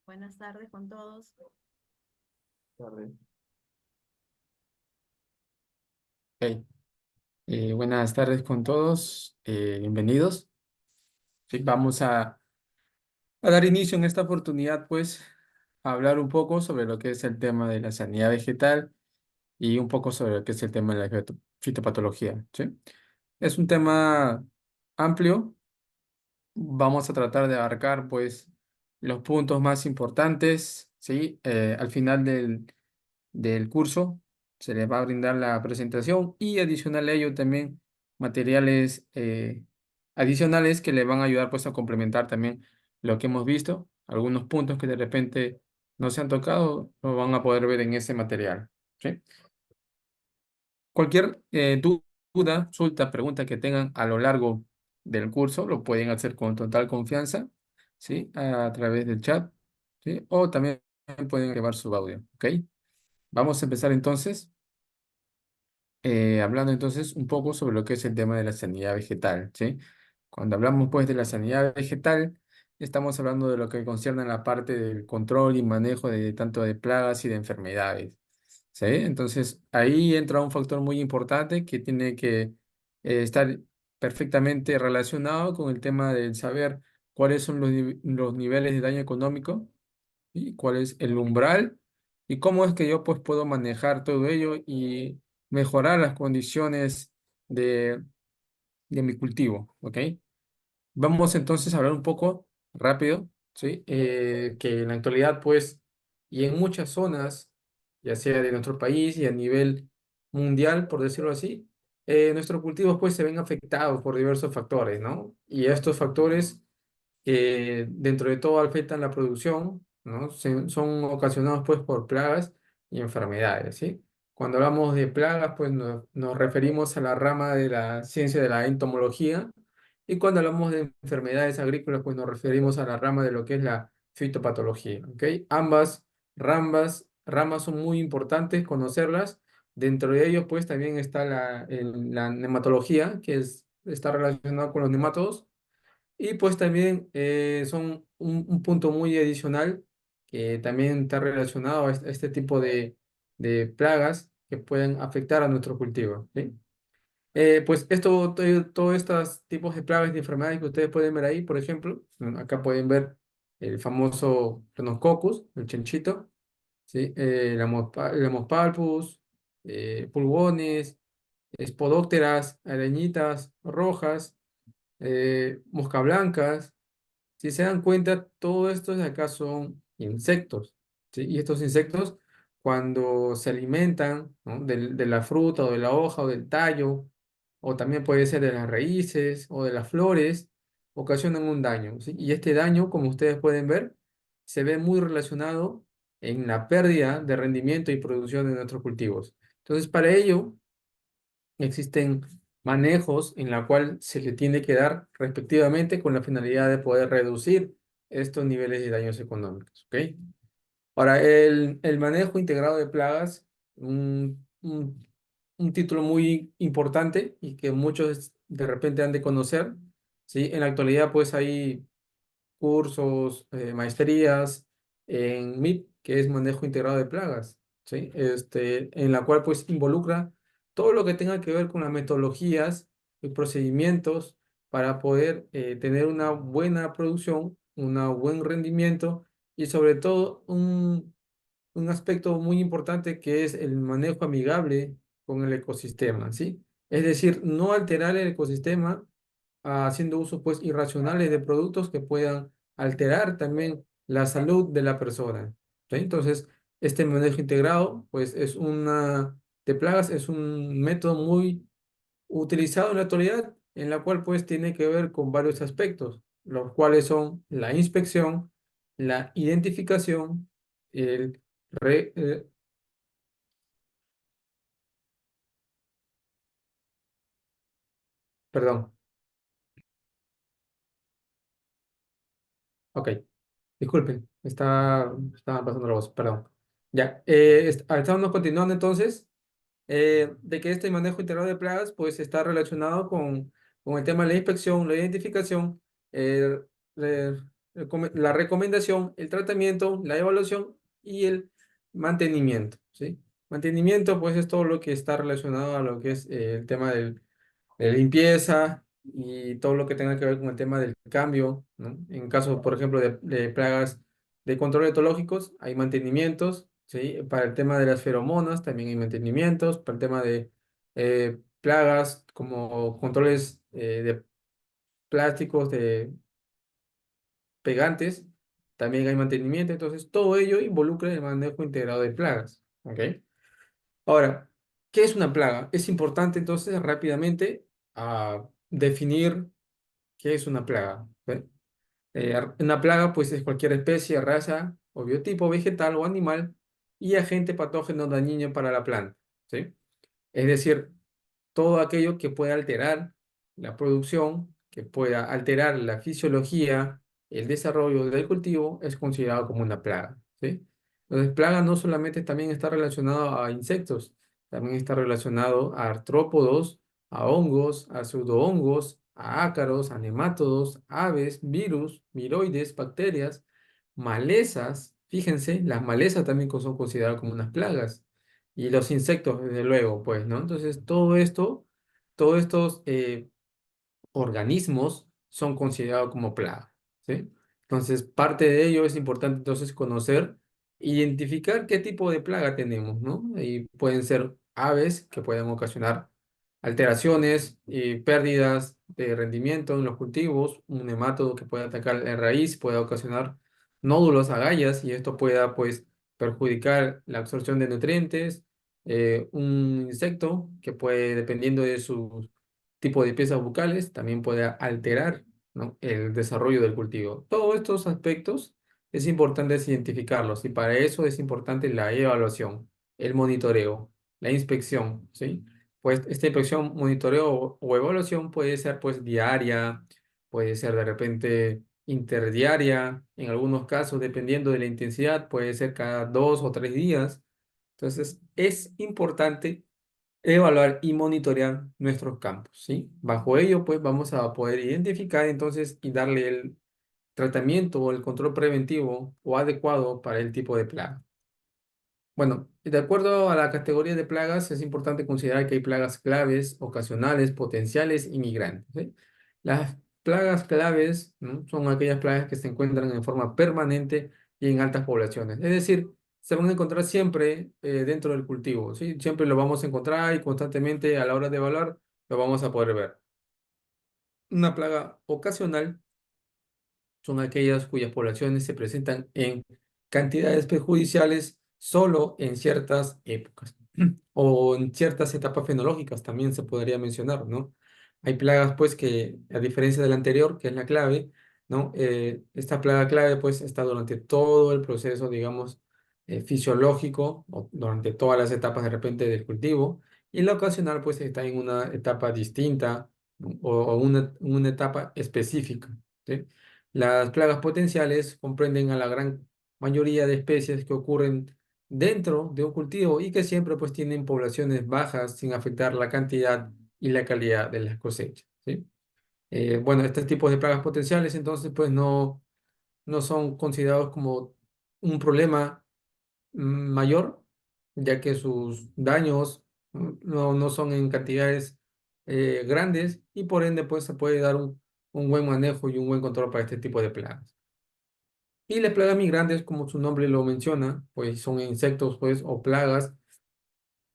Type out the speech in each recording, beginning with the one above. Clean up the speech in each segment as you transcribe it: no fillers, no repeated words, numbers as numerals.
Buenas tardes con todos. Tarde. Ok. Buenas tardes con todos. Bienvenidos. Sí, vamos a dar inicio en esta oportunidad, pues, a hablar un poco sobre lo que es el tema de la sanidad vegetal y un poco sobre lo que es el tema de la fitopatología. ¿Sí? Es un tema amplio. Vamos a tratar de abarcar, pues, los puntos más importantes. ¿Sí? Al final del curso. Se les va a brindar la presentación y adicional a ello también materiales adicionales que le van a ayudar pues a complementar también lo que hemos visto. Algunos puntos que de repente no se han tocado lo van a poder ver en ese material. ¿Sí? Cualquier duda, consulta, pregunta que tengan a lo largo del curso lo pueden hacer con total confianza, ¿sí? A través del chat, ¿sí? O también pueden llevar su audio, ¿ok? Vamos a empezar entonces. Hablando entonces un poco sobre lo que es el tema de la sanidad vegetal, ¿sí? Cuando hablamos pues de la sanidad vegetal, estamos hablando de lo que concierne a la parte del control y manejo de tanto de plagas y de enfermedades, ¿sí? Entonces ahí entra un factor muy importante que tiene que estar perfectamente relacionado con el tema del saber cuáles son los niveles de daño económico y cuál es el umbral y cómo es que yo pues puedo manejar todo ello y mejorar las condiciones de, de mi cultivo, ¿ok? Vamos entonces a hablar un poco rápido, ¿sí? Que en la actualidad pues y en muchas zonas, ya sea de nuestro país y a nivel mundial, por decirlo así, nuestros cultivos pues se ven afectados por diversos factores, ¿no? Y estos factores que dentro de todo afectan la producción, ¿no? Son ocasionados pues por plagas y enfermedades, ¿sí? Cuando hablamos de plagas, pues nos referimos a la rama de la ciencia de la entomología, y cuando hablamos de enfermedades agrícolas, pues nos referimos a la rama de lo que es la fitopatología, ¿ok? Ambas ramas son muy importantes conocerlas. Dentro de ellos, pues también está la nematología, está relacionada con los nematodos, y pues también son un punto muy adicional que también está relacionado a este tipo de plagas que pueden afectar a nuestro cultivo, ¿sí? Pues todos estos tipos de plagas y enfermedades que ustedes pueden ver ahí, por ejemplo, acá pueden ver el famoso Rhinococcus, el chanchito, ¿sí? El Haemospalpus, pulgones, espodópteras, arañitas rojas, mosca blancas. Si se dan cuenta, todos estos de acá son insectos, ¿sí? Y estos insectos, cuando se alimentan, ¿no? de la fruta o de la hoja o del tallo, o también puede ser de las raíces o de las flores, ocasionan un daño, ¿sí? Y este daño, como ustedes pueden ver, se ve muy relacionado en la pérdida de rendimiento y producción de nuestros cultivos. Entonces, para ello, existen manejos en la cual se le tiene que dar respectivamente con la finalidad de poder reducir estos niveles de daños económicos, ¿ok? Ahora, el manejo integrado de plagas, un título muy importante y que muchos de repente han de conocer, ¿sí? En la actualidad, pues hay cursos, maestrías en MIP, que es manejo integrado de plagas, ¿sí? En la cual pues involucra todo lo que tenga que ver con las metodologías y procedimientos para poder tener una buena producción, un buen rendimiento y sobre todo un aspecto muy importante que es el manejo amigable con el ecosistema, ¿sí? Es decir, no alterar el ecosistema haciendo uso pues irracionales de productos que puedan alterar también la salud de la persona, ¿sí? Entonces, este manejo integrado pues de plagas es un método muy utilizado en la actualidad, en la cual pues tiene que ver con varios aspectos, los cuales son la inspección, la identificación, el re- eh, perdón, ok, disculpen, estaba pasando la voz, perdón. Ya, estamos continuando entonces, de que este manejo integrado de plagas pues está relacionado con el tema de la inspección, la identificación, eh, la recomendación, el tratamiento, la evaluación y el mantenimiento, ¿sí? Mantenimiento, pues, es todo lo que está relacionado a lo que es el tema de limpieza y todo lo que tenga que ver con el tema del cambio, ¿no? En caso, por ejemplo, de plagas de control etológicos, hay mantenimientos, ¿sí? Para el tema de las feromonas también hay mantenimientos, para el tema de plagas como controles de plásticos, de pegantes, también hay mantenimiento, entonces todo ello involucra el manejo integrado de plagas, ¿ok? Ahora, ¿qué es una plaga? Es importante entonces rápidamente definir qué es una plaga. ¿Ok? Una plaga pues es cualquier especie, raza o biotipo vegetal o animal y agente patógeno dañino para la planta, ¿sí? Es decir, todo aquello que pueda alterar la producción, que pueda alterar la fisiología, el desarrollo del cultivo, es considerado como una plaga, ¿sí? Entonces, plaga no solamente también está relacionado a insectos, también está relacionado a artrópodos, a hongos, a pseudohongos, a ácaros, a nemátodos, aves, virus, viroides, bacterias, malezas. Fíjense, las malezas también son consideradas como unas plagas. Y los insectos, desde luego, pues, ¿no? Entonces, todo esto, todos estos organismos son considerados como plaga, ¿sí? Entonces, parte de ello es importante entonces conocer, identificar qué tipo de plaga tenemos, ¿no? Y pueden ser aves que pueden ocasionar alteraciones y pérdidas de rendimiento en los cultivos, un nematodo que puede atacar la raíz, puede ocasionar nódulos, agallas, y esto pueda, pues, perjudicar la absorción de nutrientes, un insecto que puede, dependiendo de su tipo de piezas bucales, también puede alterar, ¿no? el desarrollo del cultivo. Todos estos aspectos es importante identificarlos y para eso es importante la evaluación, el monitoreo, la inspección, ¿sí? Pues esta inspección, monitoreo o evaluación puede ser pues diaria, puede ser de repente interdiaria, en algunos casos, dependiendo de la intensidad, puede ser cada 2 o 3 días. Entonces, es importante evaluar y monitorear nuestros campos, ¿sí? Bajo ello, pues vamos a poder identificar entonces y darle el tratamiento o el control preventivo o adecuado para el tipo de plaga. Bueno, de acuerdo a la categoría de plagas, es importante considerar que hay plagas claves, ocasionales, potenciales y migrantes, ¿sí? Las plagas claves, ¿no? son aquellas plagas que se encuentran en forma permanente y en altas poblaciones. Es decir, se van a encontrar siempre dentro del cultivo, ¿sí? Siempre lo vamos a encontrar y constantemente a la hora de evaluar lo vamos a poder ver. Una plaga ocasional son aquellas cuyas poblaciones se presentan en cantidades perjudiciales solo en ciertas épocas o en ciertas etapas fenológicas también se podría mencionar, ¿no? Hay plagas pues que a diferencia de la anterior, que es la clave, ¿no? Esta plaga clave pues está durante todo el proceso, digamos, fisiológico o durante todas las etapas de repente del cultivo y la ocasional pues está en una etapa distinta, ¿no? o una etapa específica, ¿sí? Las plagas potenciales comprenden a la gran mayoría de especies que ocurren dentro de un cultivo y que siempre pues tienen poblaciones bajas sin afectar la cantidad y la calidad de las cosechas, ¿sí? Bueno, estos tipos de plagas potenciales entonces pues no son considerados como un problema mayor, ya que sus daños no son en cantidades grandes y por ende pues se puede dar un buen manejo y un buen control para este tipo de plagas. Y las plagas migrantes, como su nombre lo menciona, pues son insectos pues o plagas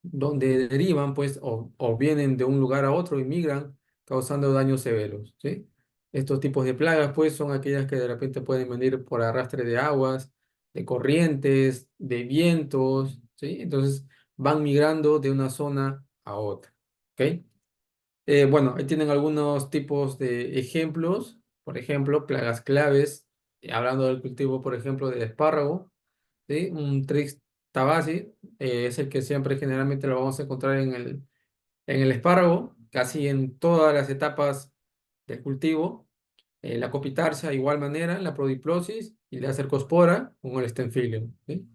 donde derivan pues o vienen de un lugar a otro y migran causando daños severos, ¿sí? Estos tipos de plagas pues son aquellas que de repente pueden venir por arrastre de aguas, de corrientes, de vientos, ¿sí? Entonces van migrando de una zona a otra, ¿ok? Bueno, ahí tienen algunos tipos de ejemplos, por ejemplo, plagas claves, hablando del cultivo, por ejemplo, del espárrago, ¿sí? Un Trix tabasi es el que siempre generalmente lo vamos a encontrar en el espárrago, casi en todas las etapas del cultivo. La copitarsa, de igual manera, la prodiplosis y la cercospora con el Staphylium, ¿sí?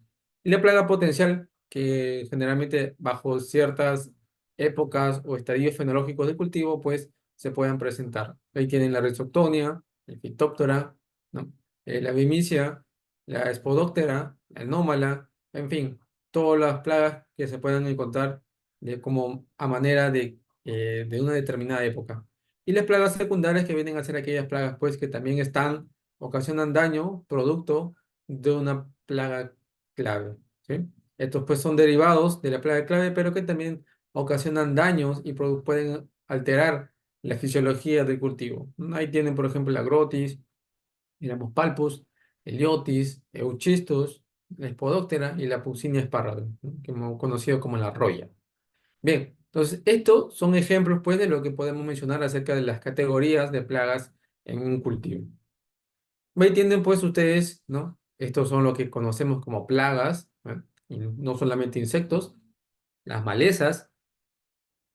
Y la plaga potencial, que generalmente bajo ciertas épocas o estadios fenológicos de cultivo, pues se puedan presentar. Ahí tienen la Rhizoctonia, el Phytophthora, ¿no? la bimicia, la espodóctera, la anómala, en fin, todas las plagas que se puedan encontrar como a manera de una determinada época. Y las plagas secundarias que vienen a ser aquellas plagas pues que también ocasionan daño producto de una plaga clave, ¿sí? Estos pues son derivados de la plaga clave, pero que también ocasionan daños y pueden alterar la fisiología del cultivo. Ahí tienen, por ejemplo, la grotis, digamos, palpus, heliotis, euchistus, la espodóctera y la Puccinia espárraga, ¿no? Que hemos conocido como la roya. Bien, entonces estos son ejemplos pues de lo que podemos mencionar acerca de las categorías de plagas en un cultivo. Ahí tienen pues ustedes, ¿no? Estos son lo que conocemos como plagas, ¿no? Y no solamente insectos, las malezas,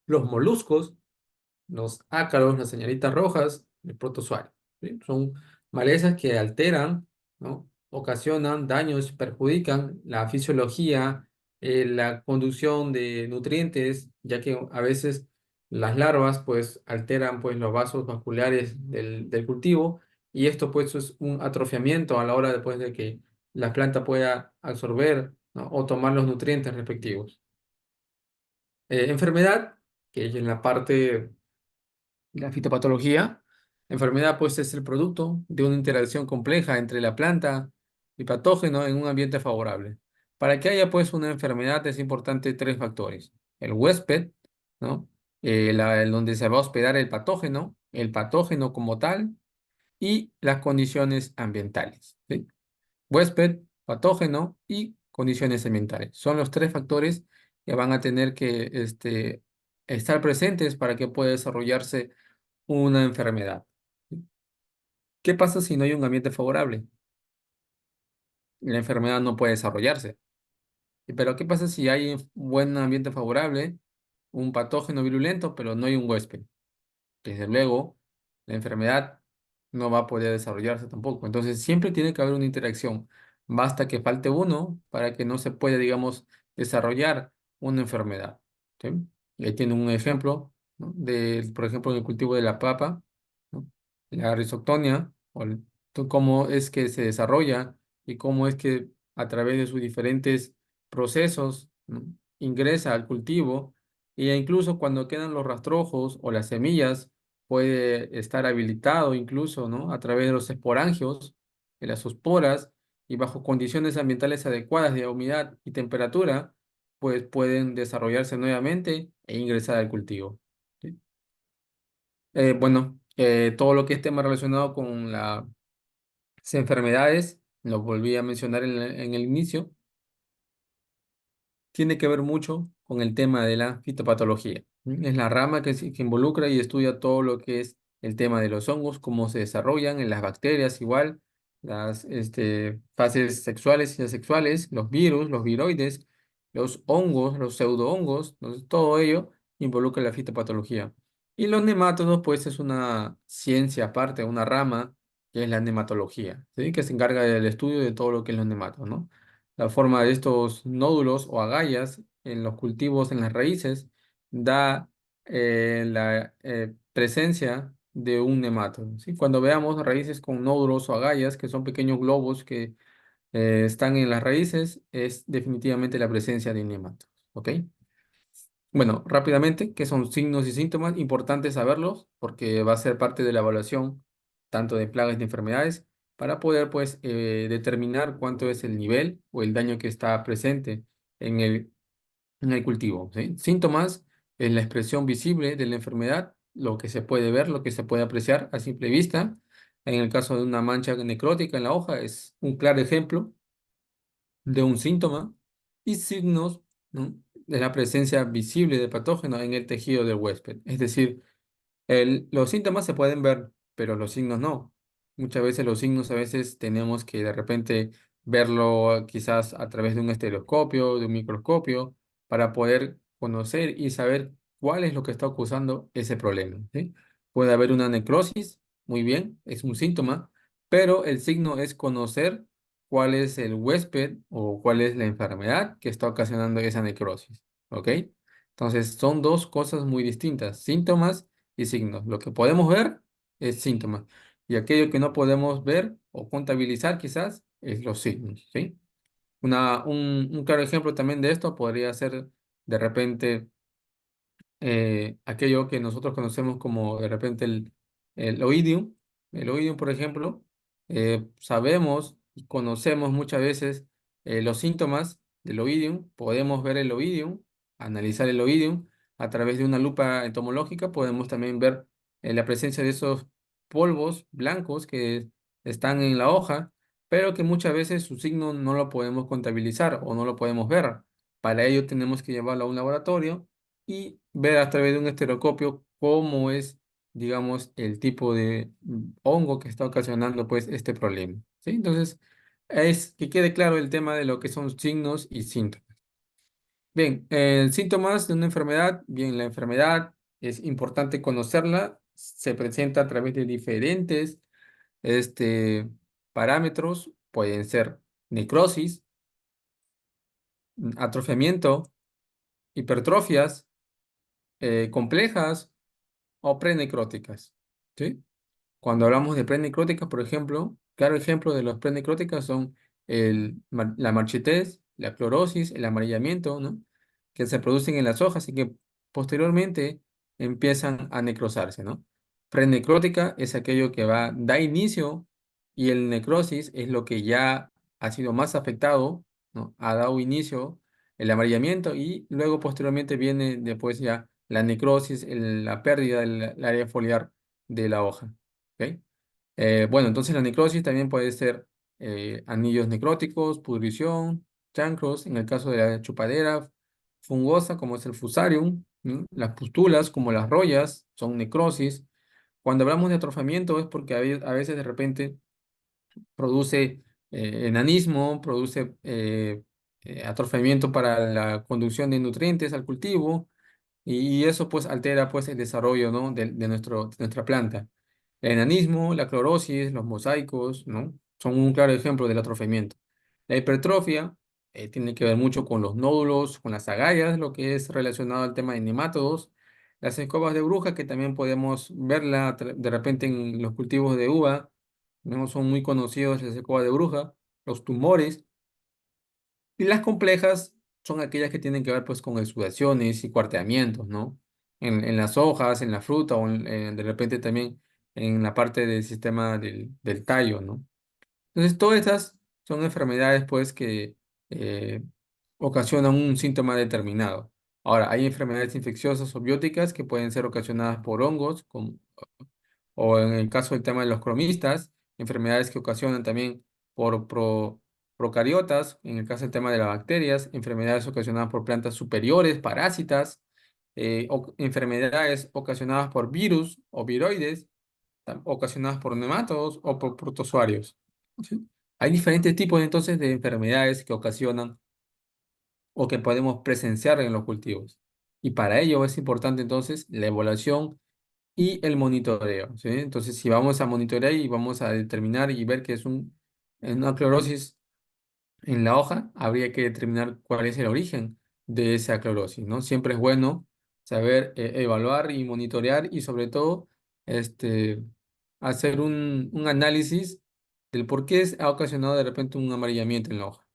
los moluscos, los ácaros, las señalitas rojas, el protozoario, ¿sí? Son malezas que alteran, ¿no? Ocasionan daños, perjudican la fisiología, la conducción de nutrientes, ya que a veces las larvas pues alteran pues los vasos vasculares del cultivo y esto pues es un atrofiamiento a la hora después de que la planta pueda absorber, ¿no? O tomar los nutrientes respectivos. Enfermedad, que es en la parte la fitopatología, la enfermedad pues es el producto de una interacción compleja entre la planta y patógeno en un ambiente favorable. Para que haya pues una enfermedad es importante tres factores. El huésped, ¿no? El donde se va a hospedar el patógeno como tal y las condiciones ambientales, ¿sí? Huésped, patógeno y condiciones ambientales. Son los tres factores que van a tener que estar presentes para que pueda desarrollarse una enfermedad. ¿Qué pasa si no hay un ambiente favorable? La enfermedad no puede desarrollarse. Pero ¿qué pasa si hay un buen ambiente favorable, un patógeno virulento, pero no hay un huésped? Desde luego, la enfermedad no va a poder desarrollarse tampoco. Entonces, siempre tiene que haber una interacción. Basta que falte uno para que no se pueda, digamos, desarrollar una enfermedad. ¿Sí? Y ahí tiene un ejemplo, ¿no? Por ejemplo, en el cultivo de la papa, ¿no? La rizoctonia, cómo es que se desarrolla y cómo es que a través de sus diferentes procesos, ¿no? Ingresa al cultivo e incluso cuando quedan los rastrojos o las semillas, puede estar habilitado incluso, ¿no? A través de los esporangios, de las esporas, y bajo condiciones ambientales adecuadas de humedad y temperatura, pues pueden desarrollarse nuevamente e ingresar al cultivo. ¿Sí? Bueno, todo lo que es tema relacionado con las enfermedades, lo volví a mencionar en el inicio, tiene que ver mucho con el tema de la fitopatología. Es la rama que involucra y estudia todo lo que es el tema de los hongos, cómo se desarrollan en las bacterias, igual, las fases sexuales y asexuales, los virus, los viroides, los hongos, los pseudohongos, entonces, todo ello involucra la fitopatología. Y los nemátodos, pues, es una ciencia aparte, una rama que es la nematología, ¿sí? Que se encarga del estudio de todo lo que es los nematos, ¿no? La forma de estos nódulos o agallas en los cultivos, en las raíces, da la presencia de un nemátodo, ¿sí? Cuando veamos raíces con nódulos o agallas, que son pequeños globos que están en las raíces, es definitivamente la presencia de nemátodos, ¿ok? Bueno, rápidamente, ¿qué son signos y síntomas? Importante saberlos porque va a ser parte de la evaluación tanto de plagas y de enfermedades para poder pues determinar cuánto es el nivel o el daño que está presente en el cultivo, ¿sí? Síntomas es la expresión visible de la enfermedad, lo que se puede ver, lo que se puede apreciar a simple vista. En el caso de una mancha necrótica en la hoja es un claro ejemplo de un síntoma y signos, ¿no? De la presencia visible de patógeno en el tejido del huésped. Es decir, los síntomas se pueden ver, pero los signos no. Muchas veces los signos a veces tenemos que de repente verlo quizás a través de un estereoscopio, de un microscopio, para poder conocer y saber cuál es lo que está causando ese problema, ¿sí? Puede haber una necrosis, muy bien, es un síntoma, pero el signo es conocer cuál es el huésped o cuál es la enfermedad que está ocasionando esa necrosis, ¿ok? Entonces son dos cosas muy distintas, síntomas y signos. Lo que podemos ver es síntomas. Y aquello que no podemos ver o contabilizar quizás es los signos, ¿sí? Un claro ejemplo también de esto podría ser de repente aquello que nosotros conocemos como de repente el oidium. El oidium, por ejemplo, sabemos y conocemos muchas veces los síntomas del oidium, podemos ver el oidium, analizar el oidium a través de una lupa entomológica, podemos también ver la presencia de esos polvos blancos que están en la hoja, pero que muchas veces su signo no lo podemos contabilizar o no lo podemos ver. Para ello tenemos que llevarlo a un laboratorio y ver a través de un estereoscopio cómo es, digamos, el tipo de hongo que está ocasionando pues este problema, ¿sí? Entonces, es que quede claro el tema de lo que son signos y síntomas. Bien, síntomas de una enfermedad, bien, la enfermedad es importante conocerla, se presenta a través de diferentes este, parámetros, pueden ser necrosis, atrofiamiento, hipertrofias complejas o prenecróticas, ¿sí? Cuando hablamos de prenecróticas, por ejemplo, claro ejemplo de las prenecróticas son la marchitez, la clorosis, el amarillamiento, ¿no? Que se producen en las hojas y que posteriormente empiezan a necrosarse, ¿no? Prenecrótica es aquello que da inicio y el necrosis es lo que ya ha sido más afectado, ¿no? Ha dado inicio el amarillamiento y luego posteriormente viene después ya la necrosis, la pérdida del área foliar de la hoja. ¿Ok? Bueno, entonces la necrosis también puede ser anillos necróticos, pudrición, chancros, en el caso de la chupadera fungosa, como es el fusarium, ¿no? Las pústulas, como las rollas, son necrosis. Cuando hablamos de atrofamiento es porque a veces de repente produce enanismo, produce atrofamiento para la conducción de nutrientes al cultivo y eso pues altera pues el desarrollo, ¿no? de nuestra planta. El enanismo, la clorosis, los mosaicos, ¿no? Son un claro ejemplo del atrofiamiento. La hipertrofia tiene que ver mucho con los nódulos, con las agallas, lo que es relacionado al tema de nemátodos. Las escobas de bruja, que también podemos verla de repente en los cultivos de uva, ¿no? Son muy conocidos las escobas de bruja. Los tumores, y las complejas son aquellas que tienen que ver pues con exudaciones y cuarteamientos, ¿no? En las hojas, en la fruta o de repente también en la parte del sistema del tallo, ¿no? Entonces, todas estas son enfermedades pues que eh, ocasionan un síntoma determinado. Ahora, hay enfermedades infecciosas o bióticas que pueden ser ocasionadas por hongos, o en el caso del tema de los cromistas, enfermedades que ocasionan también por procariotas, en el caso del tema de las bacterias, enfermedades ocasionadas por plantas superiores, parásitas, enfermedades ocasionadas por virus o viroides, ocasionadas por nematodos o por protozoarios. ¿Sí? Hay diferentes tipos entonces de enfermedades que ocasionan o que podemos presenciar en los cultivos. Y para ello es importante entonces la evaluación y el monitoreo, ¿sí? Entonces, si vamos a monitorear y vamos a determinar y ver que es una clorosis en la hoja, habría que determinar cuál es el origen de esa clorosis, ¿no? Siempre es bueno saber evaluar y monitorear y sobre todo este, hacer un análisis del por qué ha ocasionado de repente un amarillamiento en la hoja.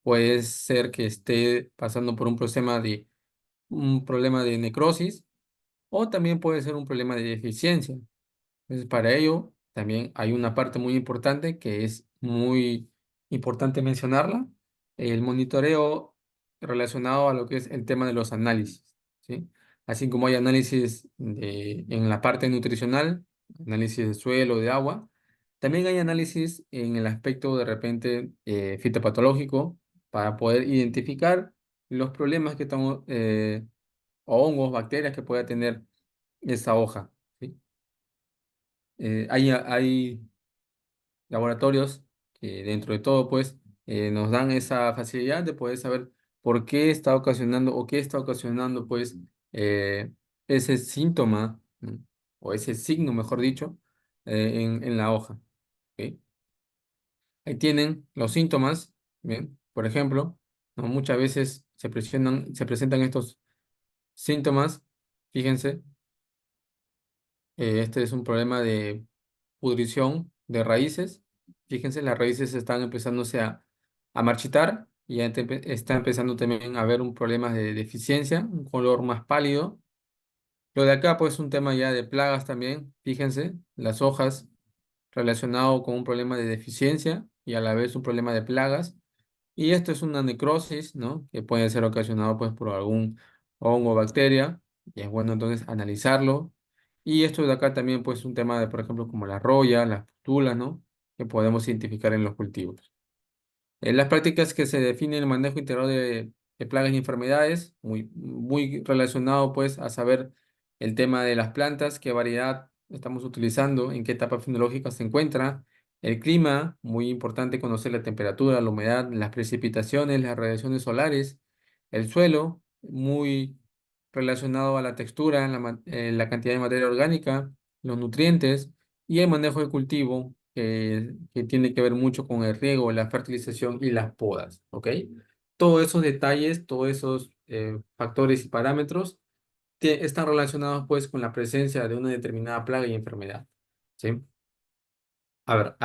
Puede ser que esté pasando por un problema de necrosis o también puede ser un problema de deficiencia. Entonces, para ello, también hay una parte muy importante que es muy importante mencionarla, el monitoreo relacionado a lo que es el tema de los análisis, ¿sí? Así como hay análisis en la parte nutricional, análisis de suelo, de agua, también hay análisis en el aspecto de repente fitopatológico para poder identificar los problemas que estamos, o hongos, bacterias que pueda tener esa hoja, ¿sí? Hay laboratorios que dentro de todo, pues, nos dan esa facilidad de poder saber por qué está ocasionando o qué está ocasionando, pues, ese síntoma, ¿no? O ese signo, mejor dicho, en la hoja. ¿Ok? Ahí tienen los síntomas, ¿bien? Por ejemplo, ¿no? Muchas veces se presentan estos síntomas, fíjense, este es un problema pudrición de raíces. Fíjense, las raíces están empezándose a marchitar y ya está empezando también a haber un problema de deficiencia, un color más pálido. Lo de acá, pues, es un tema ya de plagas también. Fíjense, las hojas relacionado con un problema de deficiencia y a la vez un problema de plagas. Y esto es una necrosis, ¿no? Que puede ser ocasionado pues por algún hongo o bacteria. Y es bueno entonces analizarlo. Y esto de acá también pues un tema de, por ejemplo, como la roya, las pustulas, ¿no? Que podemos identificar en los cultivos. En las prácticas que se define el manejo integral de plagas y enfermedades, muy relacionado pues a saber el tema de las plantas, qué variedad estamos utilizando, en qué etapa fenológica se encuentra, el clima, muy importante conocer la temperatura, la humedad, las precipitaciones, las radiaciones solares, el suelo, muy relacionado a la textura, la cantidad de materia orgánica, los nutrientes y el manejo del cultivo, que tiene que ver mucho con el riego, la fertilización y las podas, ¿ok? Todos esos detalles, todos esos factores y parámetros están relacionados pues con la presencia de una determinada plaga y enfermedad, ¿sí? A ver,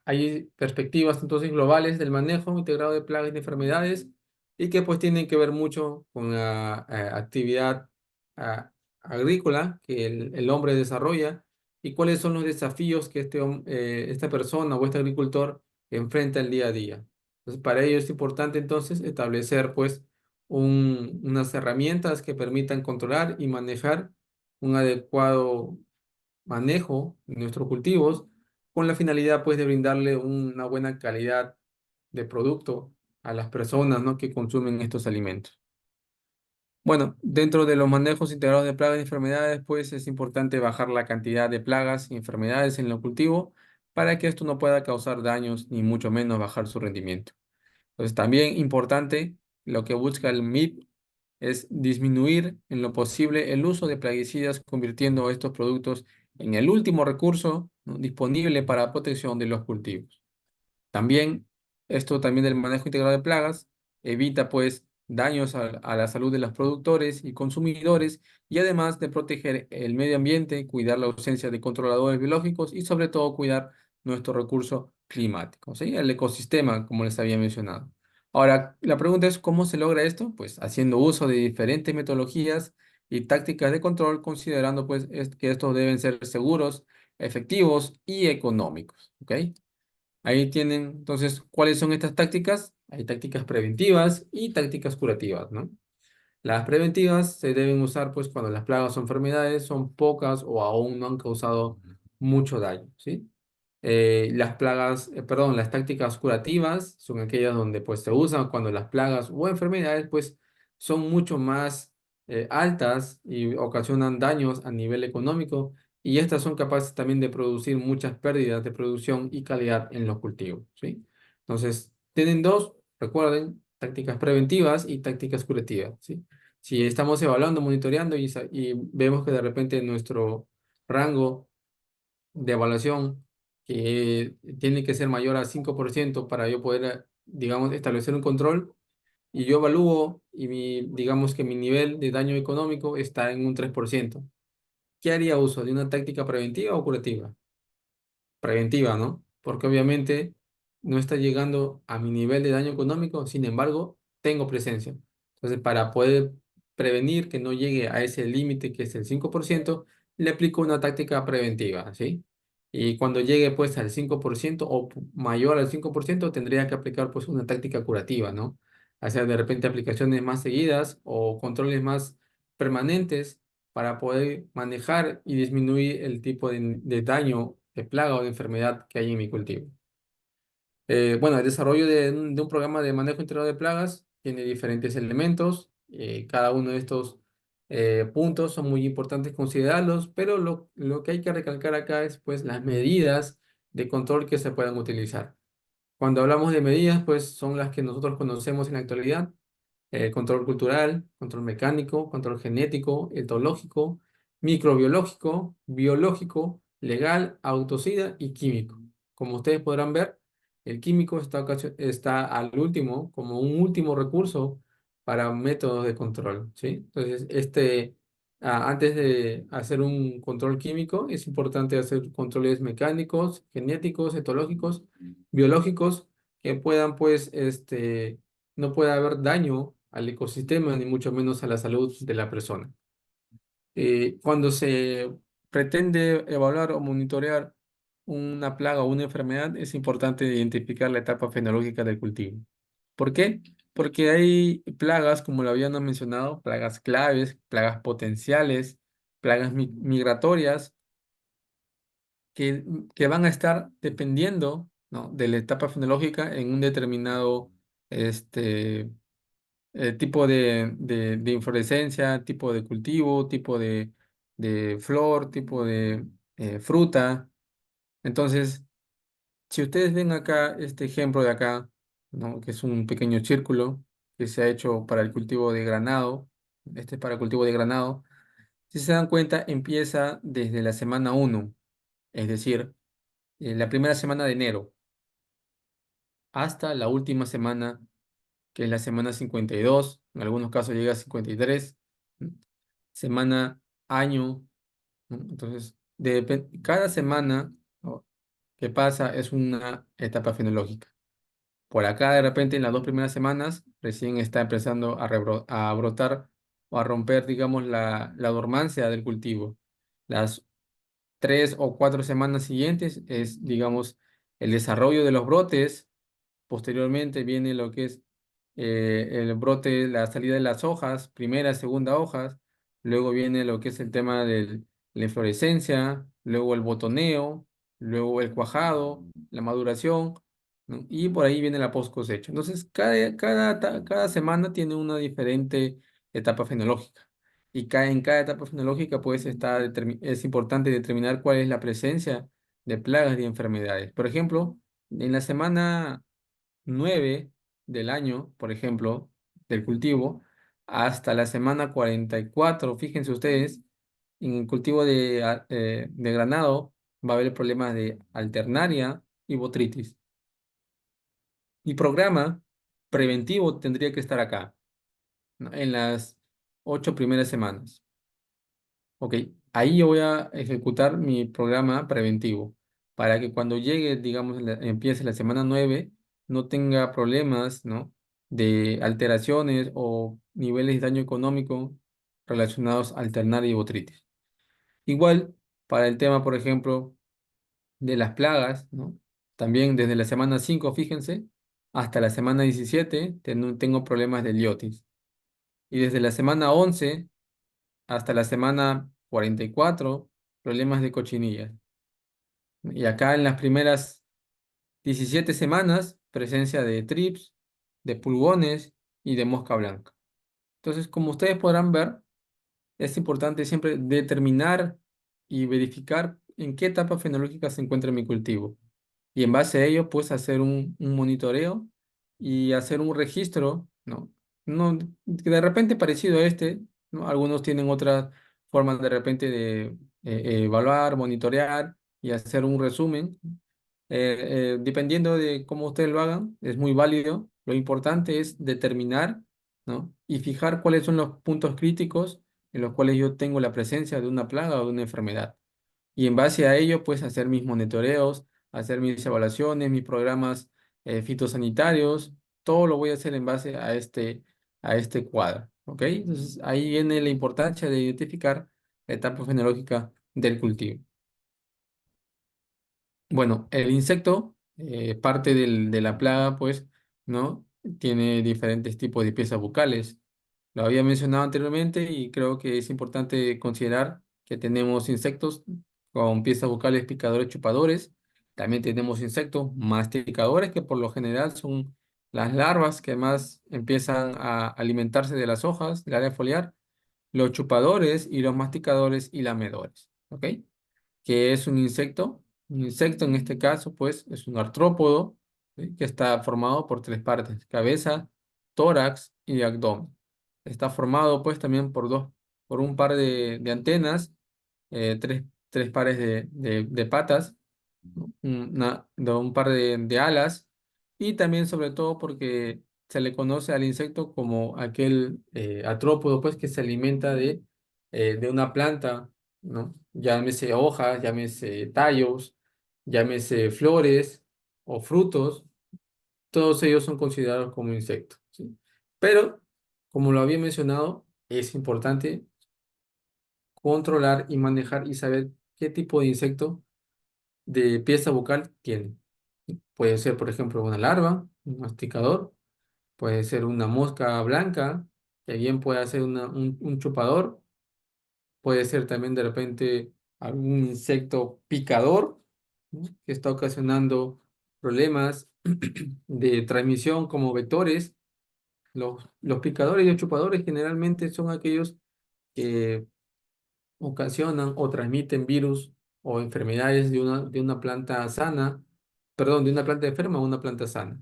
hay perspectivas entonces globales del manejo integrado de plagas y de enfermedades y que pues tienen que ver mucho con la actividad ah, agrícola que el hombre desarrolla y cuáles son los desafíos que esta persona o este agricultor enfrenta el día a día. Entonces, para ello es importante entonces establecer pues unas herramientas que permitan controlar y manejar un adecuado manejo de nuestros cultivos con la finalidad pues de brindarle una buena calidad de producto a las personas, ¿no? que consumen estos alimentos. Bueno, dentro de los manejos integrados de plagas y enfermedades, pues es importante bajar la cantidad de plagas y enfermedades en el cultivo para que esto no pueda causar daños ni mucho menos bajar su rendimiento. Entonces, también importante, lo que busca el MIP es disminuir en lo posible el uso de plaguicidas, convirtiendo estos productos en el último recurso, ¿no? disponible para protección de los cultivos. También, esto también del manejo integrado de plagas evita pues daños a la salud de los productores y consumidores y además de proteger el medio ambiente, cuidar la ausencia de controladores biológicos y sobre todo cuidar nuestro recurso climático, ¿sí? El ecosistema, como les había mencionado. Ahora, la pregunta es, ¿cómo se logra esto? Pues haciendo uso de diferentes metodologías y tácticas de control, considerando pues que estos deben ser seguros, efectivos y económicos, ¿ok? Ahí tienen, entonces, ¿cuáles son estas tácticas? Hay tácticas preventivas y tácticas curativas, ¿no? Las preventivas se deben usar pues cuando las plagas o enfermedades son pocas o aún no han causado mucho daño, ¿sí? Perdón, las tácticas curativas son aquellas donde pues se usan cuando las plagas o enfermedades pues son mucho más altas y ocasionan daños a nivel económico y estas son capaces también de producir muchas pérdidas de producción y calidad en los cultivos, ¿sí? Entonces, tienen dos, recuerden, tácticas preventivas y tácticas curativas, ¿sí? Si estamos evaluando, monitoreando y vemos que de repente nuestro rango de evaluación que tiene que ser mayor a 5% para yo poder, digamos, establecer un control y yo evalúo y digamos que mi nivel de daño económico está en un 3%. ¿Qué haría uso? ¿De una táctica preventiva o curativa? Preventiva, ¿no? Porque obviamente no está llegando a mi nivel de daño económico, sin embargo, tengo presencia. Entonces, para poder prevenir que no llegue a ese límite que es el 5%, le aplico una táctica preventiva, ¿sí? Y cuando llegue pues al 5% o mayor al 5%, tendría que aplicar pues una táctica curativa, ¿no? Hacer de repente aplicaciones más seguidas o controles más permanentes para poder manejar y disminuir el tipo de daño, de plaga o de enfermedad que hay en mi cultivo. Bueno, el desarrollo de un programa de manejo integrado de plagas tiene diferentes elementos. Cada uno de estos puntos son muy importantes considerarlos, pero lo que hay que recalcar acá es pues las medidas de control que se puedan utilizar. Cuando hablamos de medidas, pues son las que nosotros conocemos en la actualidad: control cultural, control mecánico, control genético, etológico, microbiológico, biológico, legal, autocida y químico. Como ustedes podrán ver, el químico está al último, como un último recurso para métodos de control, ¿sí? Entonces, antes de hacer un control químico, es importante hacer controles mecánicos, genéticos, etológicos, biológicos, que puedan, pues, no pueda haber daño al ecosistema, ni mucho menos a la salud de la persona. Cuando se pretende evaluar o monitorear una plaga o una enfermedad, es importante identificar la etapa fenológica del cultivo. ¿Por qué? Porque hay plagas, como lo habíamos mencionado, plagas claves, plagas potenciales, plagas migratorias, que van a estar dependiendo, ¿no?, de la etapa fenológica en un determinado este, tipo de inflorescencia, tipo de cultivo, tipo de flor, tipo de fruta. Entonces, si ustedes ven acá este ejemplo de acá, ¿no?, que es un pequeño círculo que se ha hecho para el cultivo de granado, este es para el cultivo de granado, si se dan cuenta, empieza desde la semana 1, es decir, la primera semana de enero, hasta la última semana, que es la semana 52, en algunos casos llega a 53, ¿no?, semana, año, ¿no? Entonces, cada semana, ¿no?, que pasa es una etapa fenológica. Por acá, de repente, en las 2 primeras semanas, recién está empezando a brotar o a romper, digamos, la dormancia del cultivo. Las 3 o 4 semanas siguientes es, digamos, el desarrollo de los brotes. Posteriormente viene lo que es el brote, la salida de las hojas, primera, segunda hojas. Luego viene lo que es el tema de la inflorescencia, luego el botoneo, luego el cuajado, la maduración, ¿no? Y por ahí viene la post cosecha. Entonces, cada semana tiene una diferente etapa fenológica. Y en cada etapa fenológica, pues, es importante determinar cuál es la presencia de plagas y enfermedades. Por ejemplo, en la semana 9 del año, por ejemplo, del cultivo, hasta la semana 44, fíjense ustedes, en el cultivo de granado va a haber problemas de alternaria y botritis. Mi programa preventivo tendría que estar acá, ¿no?, en las 8 primeras semanas. Ok, ahí yo voy a ejecutar mi programa preventivo para que cuando llegue, digamos, empiece la semana 9, no tenga problemas, ¿no?, de alteraciones o niveles de daño económico relacionados a alternaria y botritis. Igual, para el tema, por ejemplo, de las plagas, ¿no? También desde la semana 5, fíjense, hasta la semana 17 tengo problemas de liotis. Y desde la semana 11 hasta la semana 44, problemas de cochinilla. Y acá en las primeras 17 semanas, presencia de trips, de pulgones y de mosca blanca. Entonces, como ustedes podrán ver, es importante siempre determinar y verificar en qué etapa fenológica se encuentra mi cultivo. Y en base a ello, pues hacer un monitoreo y hacer un registro, ¿no? No, que de repente parecido a este, ¿no? Algunos tienen otras formas de repente de evaluar, monitorear y hacer un resumen. Dependiendo de cómo ustedes lo hagan, es muy válido. Lo importante es determinar, ¿no?, y fijar cuáles son los puntos críticos en los cuales yo tengo la presencia de una plaga o de una enfermedad. Y en base a ello, pues hacer mis monitoreos, hacer mis evaluaciones, mis programas fitosanitarios, todo lo voy a hacer en base a este cuadro, ¿ok? Entonces ahí viene la importancia de identificar la etapa fenológica del cultivo. Bueno, el insecto, parte de la plaga, pues, ¿no? Tiene diferentes tipos de piezas bucales. Lo había mencionado anteriormente y creo que es importante considerar que tenemos insectos con piezas bucales picadores chupadores. También tenemos insectos masticadores, que por lo general son las larvas que más empiezan a alimentarse de las hojas del área foliar, los chupadores y los masticadores y lamedores. ¿Ok? Que es un insecto. Un insecto en este caso, pues, es un artrópodo, ¿sí?, que está formado por 3 partes: cabeza, tórax y abdomen. Está formado, pues, también por un par de antenas, tres pares de patas, ¿no?, un par de alas, y también, sobre todo, porque se le conoce al insecto como aquel artrópodo, pues, que se alimenta de una planta, ¿no? Llámese hojas, llámese tallos, llámese flores o frutos, todos ellos son considerados como insectos, ¿sí? Pero, como lo había mencionado, es importante controlar y manejar y saber qué tipo de insecto de pieza bucal tiene. Puede ser, por ejemplo, una larva, un masticador, puede ser una mosca blanca, que bien puede ser un chupador, puede ser también de repente algún insecto picador, ¿no? Que está ocasionando problemas de transmisión como vectores. Los picadores y los chupadores generalmente son aquellos que ocasionan o transmiten virus o enfermedades de una planta sana, perdón, de una planta enferma a una planta sana.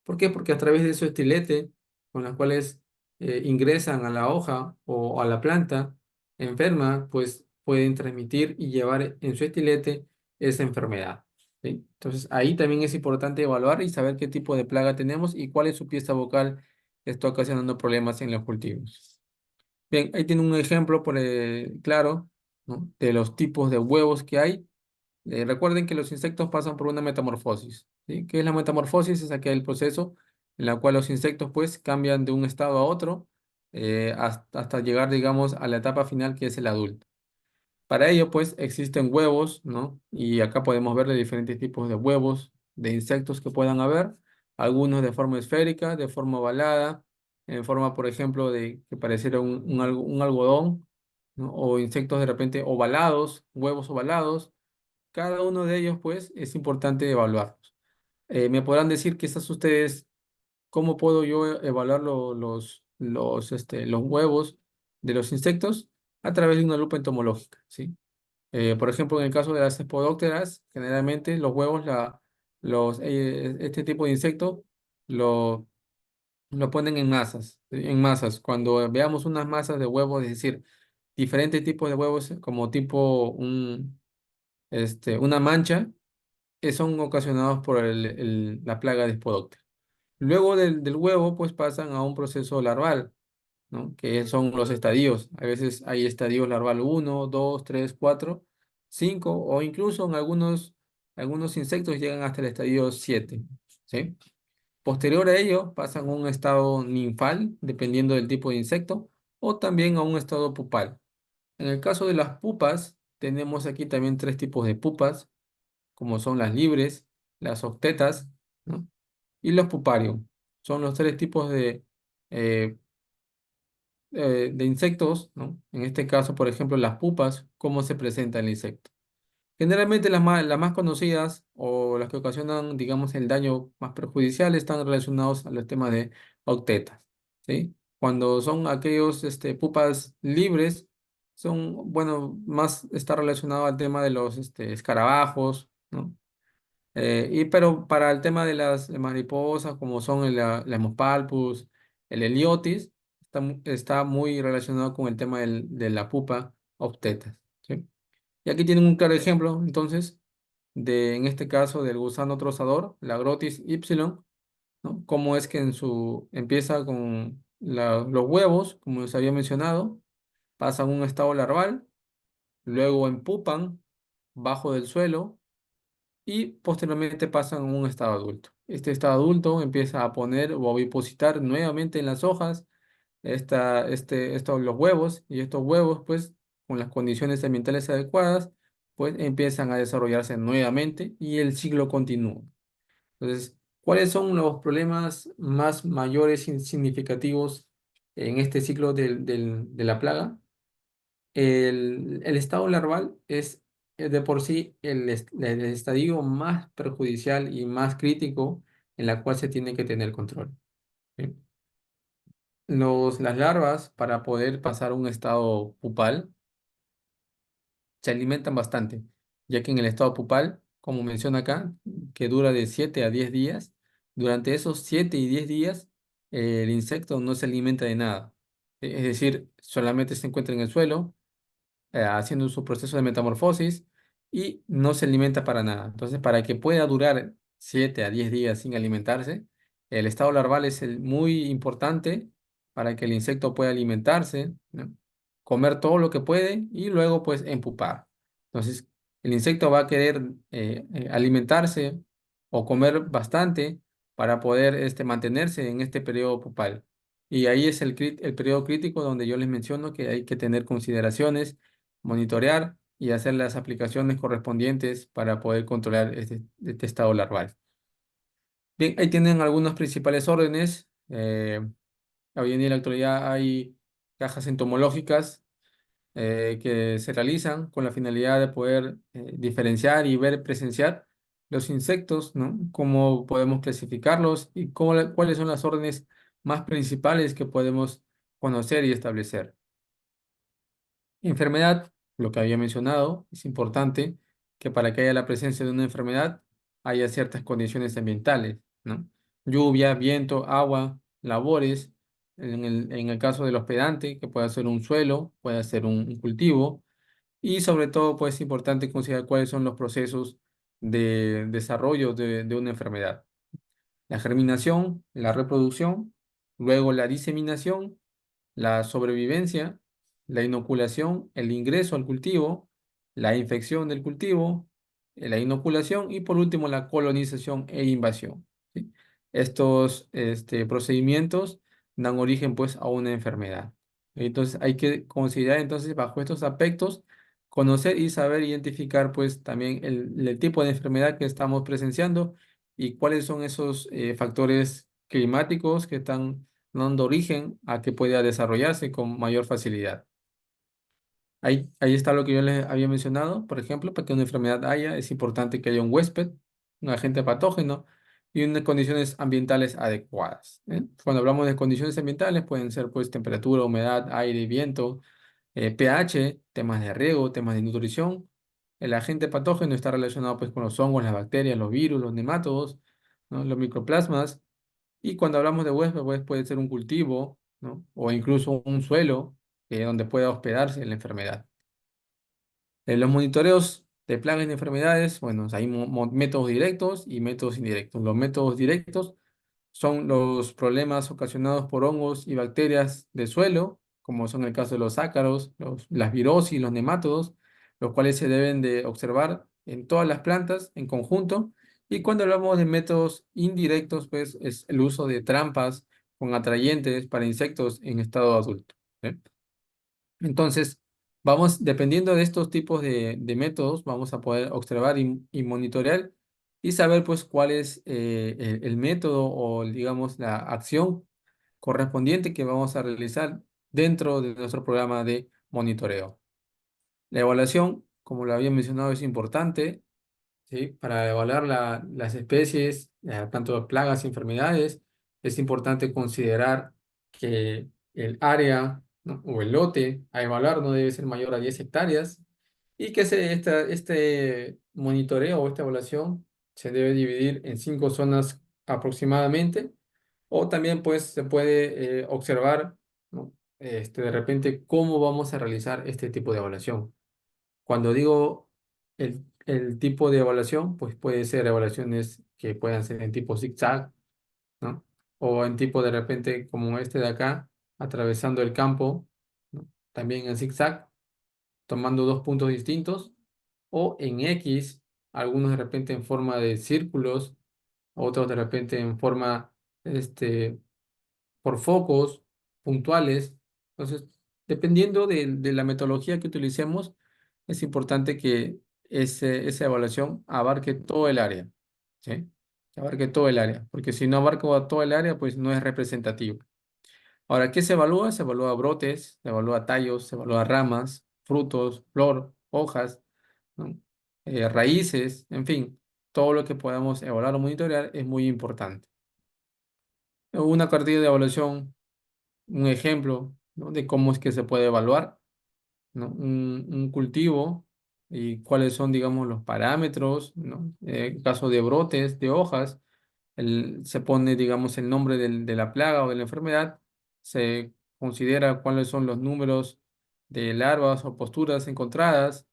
¿Por qué? Porque a través de su estilete, con las cuales ingresan a la hoja o a la planta enferma, pues pueden transmitir y llevar en su estilete esa enfermedad. ¿Sí? Entonces, ahí también es importante evaluar y saber qué tipo de plaga tenemos y cuál es su pieza vocal que está ocasionando problemas en los cultivos. Bien, ahí tiene un ejemplo claro, ¿no? De los tipos de huevos que hay. Recuerden que los insectos pasan por una metamorfosis, ¿sí? ¿Qué es la metamorfosis? Es aquel proceso en el cual los insectos pues cambian de un estado a otro hasta llegar, digamos, a la etapa final que es el adulto. Para ello, pues, existen huevos, ¿no? Y acá podemos ver de diferentes tipos de huevos, de insectos que puedan haber, algunos de forma esférica, de forma ovalada, en forma, por ejemplo, de que pareciera un algodón, ¿no? O insectos de repente ovalados, huevos ovalados. Cada uno de ellos, pues, es importante evaluarlos. Me podrán decir quizás ustedes, ¿cómo puedo yo evaluar los huevos de los insectos? A través de una lupa entomológica, ¿sí? Por ejemplo, en el caso de las cepodópteras, generalmente los huevos, este tipo de insecto lo, lo ponen en masas, ¿sí? En masas. Cuando veamos unas masas de huevos, es decir, diferentes tipos de huevos, como tipo una mancha, son ocasionados por la plaga de Spodoptera. Luego del huevo, pues pasan a un proceso larval, ¿no? Que son los estadios. A veces hay estadios larval uno, 2, 3, 4, 5, o incluso en algunos insectos llegan hasta el estadio 7, ¿sí? Posterior a ello, pasan a un estado ninfal, dependiendo del tipo de insecto, o también a un estado pupal. En el caso de las pupas, tenemos aquí también tres tipos de pupas, como son las libres, las octetas, ¿no? Y los puparium. Son los tres tipos eh, de insectos, ¿no? En este caso, por ejemplo, las pupas, cómo se presenta el insecto. Generalmente las más conocidas o las que ocasionan, digamos, el daño más perjudicial están relacionados a los temas de octetas, ¿sí? Cuando son aquellos pupas libres, son, bueno, más está relacionado al tema de los escarabajos, ¿no? Pero para el tema de las mariposas, como son la Hemopalpus, el Heliotis, está muy relacionado con el tema de la pupa obstetra, ¿sí? Y aquí tienen un claro ejemplo, entonces, en este caso, del gusano trozador, la Grotis ypsilon, ¿no? Cómo es que empieza con los huevos, como les había mencionado, pasan a un estado larval, luego empupan bajo del suelo y posteriormente pasan a un estado adulto. Este estado adulto empieza a poner o a ovipositar nuevamente en las hojas los huevos, y estos huevos, pues, con las condiciones ambientales adecuadas, pues empiezan a desarrollarse nuevamente y el ciclo continúa. Entonces, ¿cuáles son los problemas más mayores y significativos en este ciclo de la plaga? El estado larval es de por sí el estadio más perjudicial y más crítico en la cual se tiene que tener control, ¿sí? Las larvas, para poder pasar a un estado pupal, se alimentan bastante, ya que en el estado pupal, como menciona acá, que dura de 7 a 10 días, durante esos 7 y 10 días, el insecto no se alimenta de nada. Es decir, solamente se encuentra en el suelo haciendo su proceso de metamorfosis y no se alimenta para nada. Entonces, para que pueda durar 7 a 10 días sin alimentarse, el estado larval es muy importante para que el insecto pueda alimentarse, ¿no? comer todo lo que puede y luego pues empupar. Entonces, el insecto va a querer alimentarse o comer bastante para poder mantenerse en este periodo pupal. Y ahí es el periodo crítico donde yo les menciono que hay que tener consideraciones, monitorear y hacer las aplicaciones correspondientes para poder controlar este estado larval. Bien, ahí tienen algunas principales órdenes. Hoy en día en la actualidad hay cajas entomológicas que se realizan con la finalidad de poder diferenciar y ver, presenciar los insectos, ¿no? Cómo podemos clasificarlos y cuáles son las órdenes más principales que podemos conocer y establecer. Enfermedad, lo que había mencionado, es importante que para que haya la presencia de una enfermedad haya ciertas condiciones ambientales, ¿no? Lluvia, viento, agua, labores, en el caso del hospedante, que puede ser un suelo, puede ser un cultivo, y sobre todo, pues es importante considerar cuáles son los procesos de desarrollo de una enfermedad. La germinación, la reproducción, luego la diseminación, la sobrevivencia, la inoculación, el ingreso al cultivo, la infección del cultivo, la inoculación y por último la colonización e invasión. ¿Sí? Estos procedimientos dan origen pues a una enfermedad. Entonces hay que considerar entonces bajo estos aspectos conocer y saber identificar pues también el tipo de enfermedad que estamos presenciando y cuáles son esos factores climáticos que están dando origen a que pueda desarrollarse con mayor facilidad. Ahí está lo que yo les había mencionado. Por ejemplo, para que una enfermedad haya, es importante que haya un huésped, un agente patógeno y unas condiciones ambientales adecuadas. ¿Eh? Cuando hablamos de condiciones ambientales, pueden ser pues temperatura, humedad, aire, viento, pH, temas de riego, temas de nutrición. El agente patógeno está relacionado pues con los hongos, las bacterias, los virus, los nemátodos, ¿no? Los microplasmas. Y cuando hablamos de huésped, pues puede ser un cultivo, ¿no? O incluso un suelo donde pueda hospedarse la enfermedad. En los monitoreos de plagas y enfermedades, bueno, hay métodos directos y métodos indirectos. Los métodos directos son los problemas ocasionados por hongos y bacterias del suelo, como son el caso de los ácaros, las virosis, los nemátodos, los cuales se deben de observar en todas las plantas en conjunto. Y cuando hablamos de métodos indirectos, pues es el uso de trampas con atrayentes para insectos en estado adulto. ¿Eh? Entonces, vamos, dependiendo de estos tipos de métodos, vamos a poder observar y monitorear y saber pues cuál es el método o digamos la acción correspondiente que vamos a realizar dentro de nuestro programa de monitoreo. La evaluación, como lo había mencionado, es importante. ¿Sí? Para evaluar las especies, tanto plagas y enfermedades, es importante considerar que el área, ¿no? o el lote a evaluar no debe ser mayor a 10 hectáreas y que este monitoreo o esta evaluación se debe dividir en 5 zonas aproximadamente o también pues se puede observar, ¿no? De repente cómo vamos a realizar este tipo de evaluación. Cuando digo el tipo de evaluación, pues puede ser evaluaciones que puedan ser en tipo zigzag, ¿no? O en tipo de repente como este de acá, atravesando el campo, ¿no? También en zigzag, tomando dos puntos distintos, o en X, algunos de repente en forma de círculos, otros de repente en forma por focos puntuales. Entonces, dependiendo de la metodología que utilicemos, es importante que esa evaluación abarque todo el área, ¿sí? Que abarque todo el área, porque si no abarca todo el área, pues no es representativo. Ahora, ¿qué se evalúa? Se evalúa brotes, se evalúa tallos, se evalúa ramas, frutos, flor, hojas, ¿no? Raíces, en fin, todo lo que podamos evaluar o monitorear es muy importante. Una cartilla de evaluación, un ejemplo, ¿no? de cómo es que se puede evaluar, ¿no? Un cultivo y cuáles son, digamos, los parámetros, ¿no? En caso de brotes de hojas, se pone, digamos, el nombre de la plaga o de la enfermedad, se considera cuáles son los números de larvas o posturas encontradas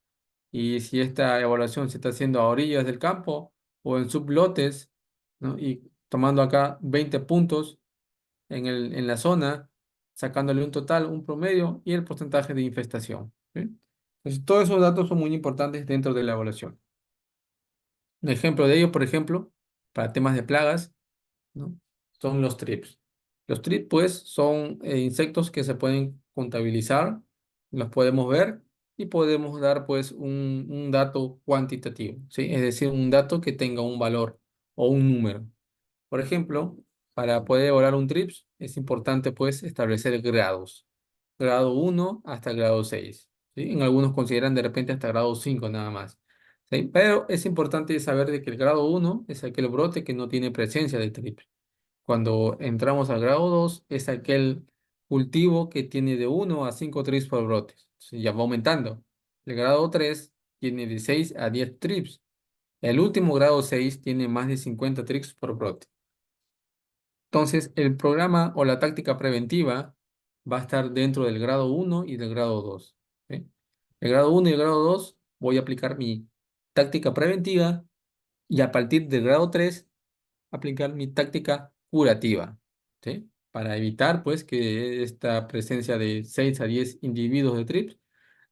y si esta evaluación se está haciendo a orillas del campo o en sublotes, ¿no? Y tomando acá 20 puntos en la zona. sacándole un total, un promedio y el porcentaje de infestación. ¿Sí? Entonces, todos esos datos son muy importantes dentro de la evaluación. Un ejemplo de ello, por ejemplo, para temas de plagas, ¿no? Son los trips. Los trips, pues, son insectos que se pueden contabilizar, los podemos ver y podemos dar, pues, un dato cuantitativo, ¿sí? Es decir, un dato que tenga un valor o un número. Por ejemplo, para poder evaluar un TRIPS es importante, pues, establecer grados. Grado 1 hasta grado 6, ¿sí? En algunos consideran de repente hasta grado 5 nada más. ¿Sí? Pero es importante saber de que el grado 1 es aquel brote que no tiene presencia de TRIPS. Cuando entramos al grado 2 es aquel cultivo que tiene de 1 a 5 trips por brote. Entonces ya va aumentando. El grado 3 tiene de 6 a 10 trips. El último grado 6 tiene más de 50 trips por brote. Entonces, el programa o la táctica preventiva va a estar dentro del grado 1 y del grado 2. ¿Sí? El grado 1 y el grado 2 voy a aplicar mi táctica preventiva y a partir del grado 3 aplicar mi táctica curativa, ¿sí? Para evitar pues que esta presencia de 6 a 10 individuos de TRIPS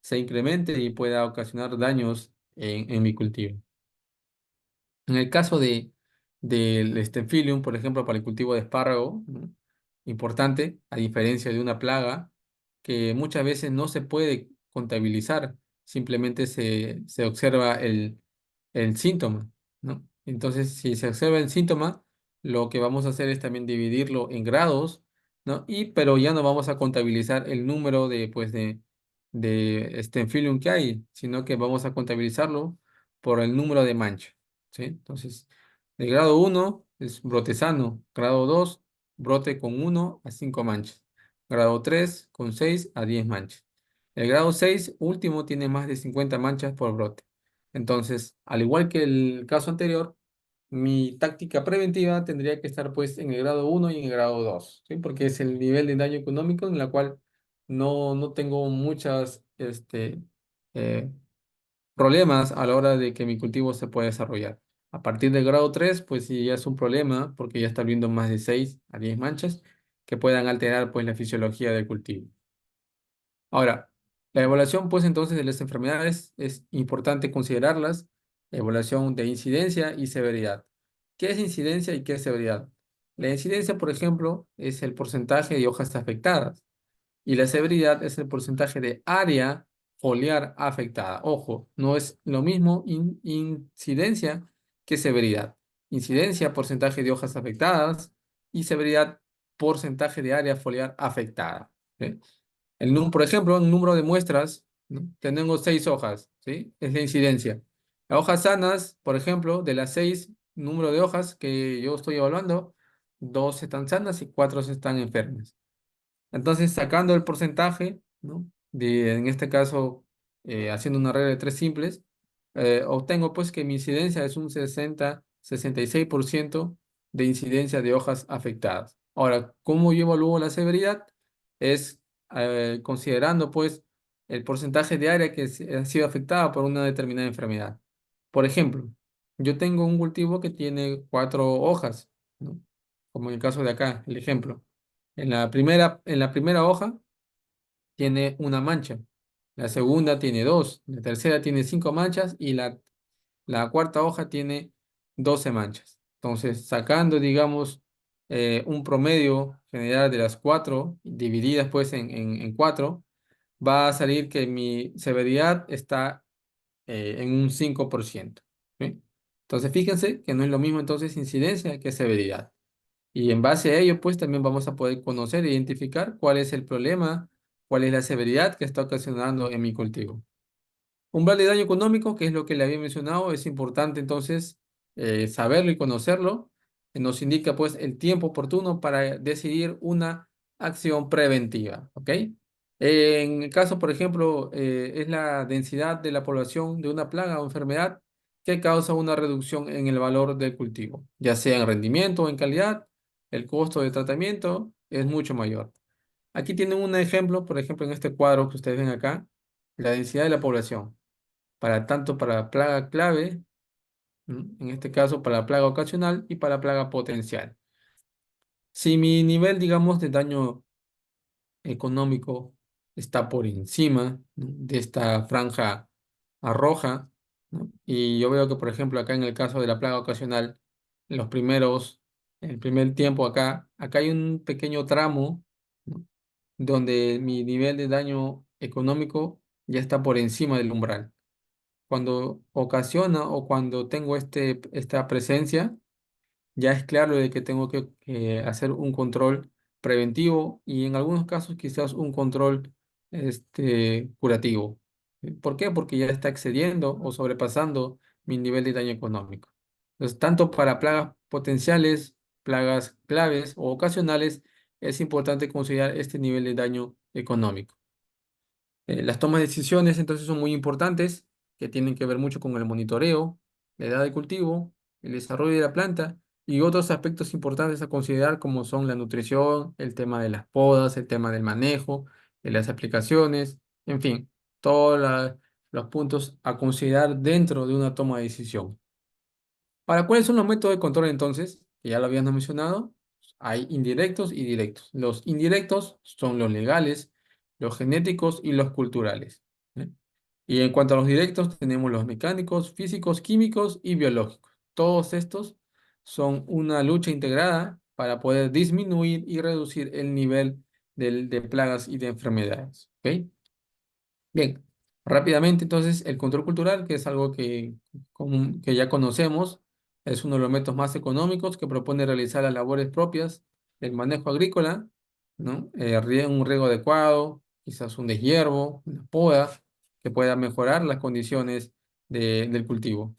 se incremente y pueda ocasionar daños en mi cultivo. En el caso del Staphylium, por ejemplo, para el cultivo de espárrago, ¿no? Importante, a diferencia de una plaga que muchas veces no se puede contabilizar, simplemente se observa el síntoma, ¿no? Entonces, si se observa el síntoma, lo que vamos a hacer es también dividirlo en grados, ¿no? Pero ya no vamos a contabilizar el número de Staphylium que hay, sino que vamos a contabilizarlo por el número de manchas. ¿Sí? Entonces, el grado 1 es brote sano, grado 2 brote con 1 a 5 manchas, grado 3 con 6 a 10 manchas. El grado 6 último tiene más de 50 manchas por brote. Entonces, al igual que el caso anterior, mi táctica preventiva tendría que estar pues en el grado 1 y en el grado 2, ¿sí? Porque es el nivel de daño económico en la cual no tengo muchas eh, problemas a la hora de que mi cultivo se pueda desarrollar. A partir del grado 3 pues sí ya es un problema porque ya está viendo más de 6 a 10 manchas que puedan alterar pues la fisiología del cultivo. Ahora, la evaluación pues entonces de las enfermedades es importante considerarlas, evaluación de incidencia y severidad. ¿Qué es incidencia y qué es severidad? La incidencia, por ejemplo, es el porcentaje de hojas afectadas y la severidad es el porcentaje de área foliar afectada. Ojo, no es lo mismo incidencia que severidad. Incidencia, porcentaje de hojas afectadas y severidad, porcentaje de área foliar afectada. ¿Sí? Por ejemplo, en número de muestras, ¿no? Tenemos 6 hojas, ¿sí? Es la incidencia. Las hojas sanas, por ejemplo, de las 6 número de hojas que yo estoy evaluando, 2 están sanas y 4 están enfermas. Entonces, sacando el porcentaje, ¿no? En este caso, haciendo una regla de 3 simples, obtengo pues que mi incidencia es un 66% de incidencia de hojas afectadas. Ahora, ¿cómo yo evalúo la severidad? Es considerando pues el porcentaje de área que ha sido afectada por una determinada enfermedad. Por ejemplo, yo tengo un cultivo que tiene 4 hojas, ¿no? Como en el caso de acá, el ejemplo. En la primera hoja tiene una mancha, la segunda tiene dos, la tercera tiene 5 manchas y la cuarta hoja tiene 12 manchas. Entonces, sacando, digamos, un promedio general de las 4, divididas pues en 4, va a salir que mi severidad está en un 5%. ¿Sí? Entonces, fíjense que no es lo mismo entonces incidencia que severidad. Y en base a ello, pues también vamos a poder conocer e identificar cuál es el problema, cuál es la severidad que está ocasionando en mi cultivo. Umbral de daño económico, que es lo que le había mencionado, es importante entonces saberlo y conocerlo. Nos indica pues el tiempo oportuno para decidir una acción preventiva, ¿ok? En el caso, por ejemplo, es la densidad de la población de una plaga o enfermedad que causa una reducción en el valor del cultivo, ya sea en rendimiento o en calidad, el costo de tratamiento es mucho mayor. Aquí tienen un ejemplo, por ejemplo, en este cuadro que ustedes ven acá, la densidad de la población tanto para plaga clave, en este caso para plaga ocasional y para plaga potencial. Si mi nivel, digamos, de daño económico está por encima, ¿no?, de esta franja a roja, ¿no? Y yo veo que, por ejemplo, acá en el caso de la plaga ocasional, los primeros, el primer tiempo acá hay un pequeño tramo, ¿no?, donde mi nivel de daño económico ya está por encima del umbral. Cuando ocasiona o cuando tengo esta presencia, ya es claro de que tengo que hacer un control preventivo y en algunos casos quizás un control curativo. ¿Por qué? Porque ya está excediendo o sobrepasando mi nivel de daño económico. Entonces, tanto para plagas potenciales, plagas claves o ocasionales, es importante considerar este nivel de daño económico. Las tomas de decisiones entonces son muy importantes, que tienen que ver mucho con el monitoreo, la edad de cultivo, el desarrollo de la planta y otros aspectos importantes a considerar como son la nutrición, el tema de las podas, el tema del manejo, de las aplicaciones, en fin, todos los puntos a considerar dentro de una toma de decisión. Ahora, ¿cuáles son los métodos de control entonces? Que ya lo habíamos mencionado. Hay indirectos y directos. Los indirectos son los legales, los genéticos y los culturales. ¿Eh? Y en cuanto a los directos, tenemos los mecánicos, físicos, químicos y biológicos. Todos estos son una lucha integrada para poder disminuir y reducir el nivel de plagas y de enfermedades. ¿Ok? Bien, rápidamente entonces el control cultural, que es algo que ya conocemos, es uno de los métodos más económicos que propone realizar las labores propias del manejo agrícola, ¿no? Un riego adecuado, quizás un deshiervo, una poda, que pueda mejorar las condiciones del cultivo.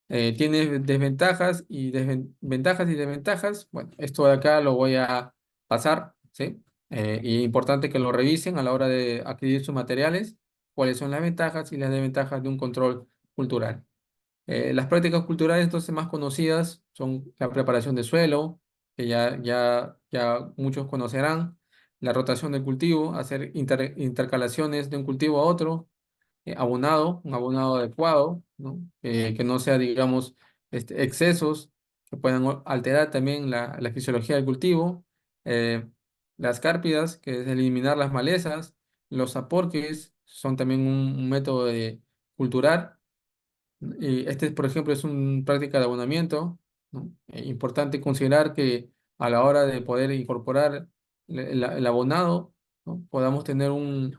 Tiene desventajas y desventajas. Bueno, esto de acá lo voy a pasar, ¿sí? Y importante que lo revisen a la hora de adquirir sus materiales, cuáles son las ventajas y las desventajas de un control cultural. Las prácticas culturales entonces más conocidas son la preparación de suelo, que ya muchos conocerán, la rotación del cultivo, hacer intercalaciones de un cultivo a otro, un abonado adecuado, ¿no? Que no sea, digamos, excesos que puedan alterar también la fisiología del cultivo, eh, las cárpidas, que es eliminar las malezas, los aporques son también un método de culturar. Y este, por ejemplo, es una práctica de abonamiento, ¿no? Importante considerar que a la hora de poder incorporar el abonado, ¿no?, podamos tener un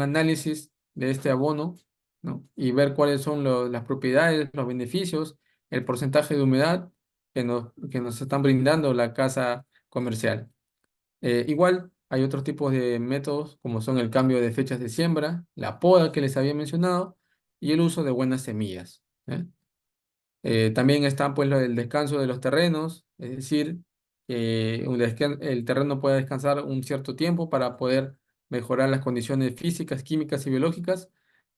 análisis de este abono, ¿no?, y ver cuáles son las propiedades, los beneficios, el porcentaje de humedad que nos están brindando la casa comercial. Igual hay otros tipos de métodos como son el cambio de fechas de siembra, la poda que les había mencionado y el uso de buenas semillas. ¿Eh? También está pues el descanso de los terrenos, es decir, que el terreno puede descansar un cierto tiempo para poder mejorar las condiciones físicas, químicas y biológicas,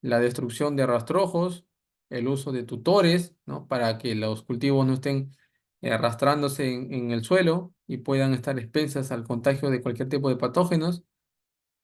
la destrucción de rastrojos, el uso de tutores, ¿no?, para que los cultivos no estén arrastrándose en el suelo y puedan estar expensas al contagio de cualquier tipo de patógenos.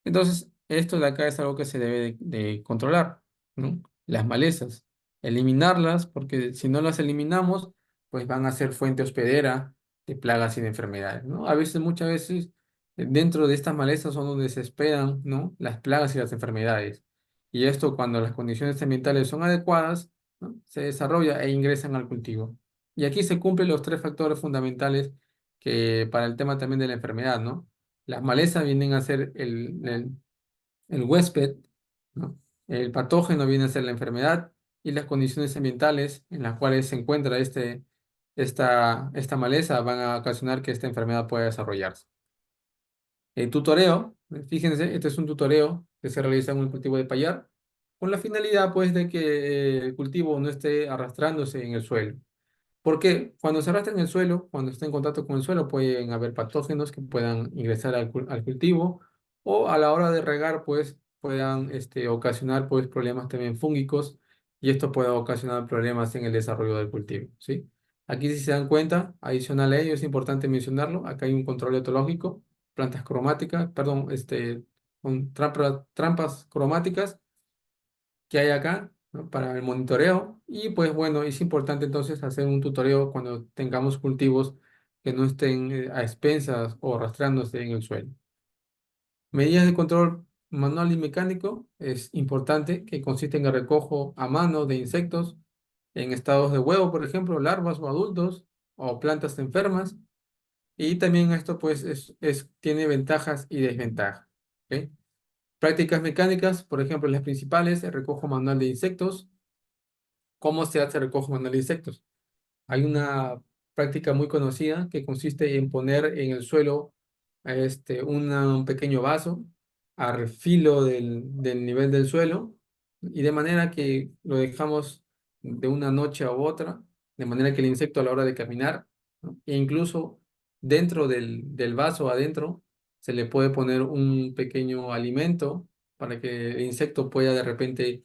Entonces, esto de acá es algo que se debe de controlar, ¿no? Las malezas, eliminarlas, porque si no las eliminamos, pues van a ser fuente hospedera de plagas y de enfermedades, ¿no? Muchas veces, dentro de estas malezas son donde se esperan, ¿no?, las plagas y las enfermedades. Y esto, cuando las condiciones ambientales son adecuadas, ¿no?, se desarrolla e ingresan al cultivo. Y aquí se cumplen los tres factores fundamentales que para el tema también de la enfermedad, ¿no? Las malezas vienen a ser el huésped, ¿no? El patógeno viene a ser la enfermedad y las condiciones ambientales en las cuales se encuentra esta maleza van a ocasionar que esta enfermedad pueda desarrollarse. El tutoreo, fíjense, este es un tutoreo que se realiza en un cultivo de payar con la finalidad pues de que el cultivo no esté arrastrándose en el suelo. Porque cuando se arrastra en el suelo, cuando está en contacto con el suelo, pueden haber patógenos que puedan ingresar al cultivo o a la hora de regar, pues puedan ocasionar pues problemas también fúngicos y esto puede ocasionar problemas en el desarrollo del cultivo, ¿sí? Aquí si se dan cuenta, adicional a ello es importante mencionarlo, acá hay un control etológico, plantas cromáticas, perdón, con trampas cromáticas que hay acá, ¿no?, para el monitoreo. Y pues bueno, es importante entonces hacer un tutoreo cuando tengamos cultivos que no estén a expensas o arrastrándose en el suelo. Medidas de control manual y mecánico es importante, que consiste en el recojo a mano de insectos en estados de huevo, por ejemplo, larvas o adultos, o plantas enfermas. Y también esto pues tiene ventajas y desventajas. ¿Ok? Prácticas mecánicas, por ejemplo, las principales, el recojo manual de insectos. ¿Cómo se hace el recojo manual de insectos? Hay una práctica muy conocida que consiste en poner en el suelo un pequeño vaso al filo del nivel del suelo, y de manera que lo dejamos de una noche a otra, de manera que el insecto a la hora de caminar, ¿no? E incluso dentro del vaso adentro se le puede poner un pequeño alimento para que el insecto pueda de repente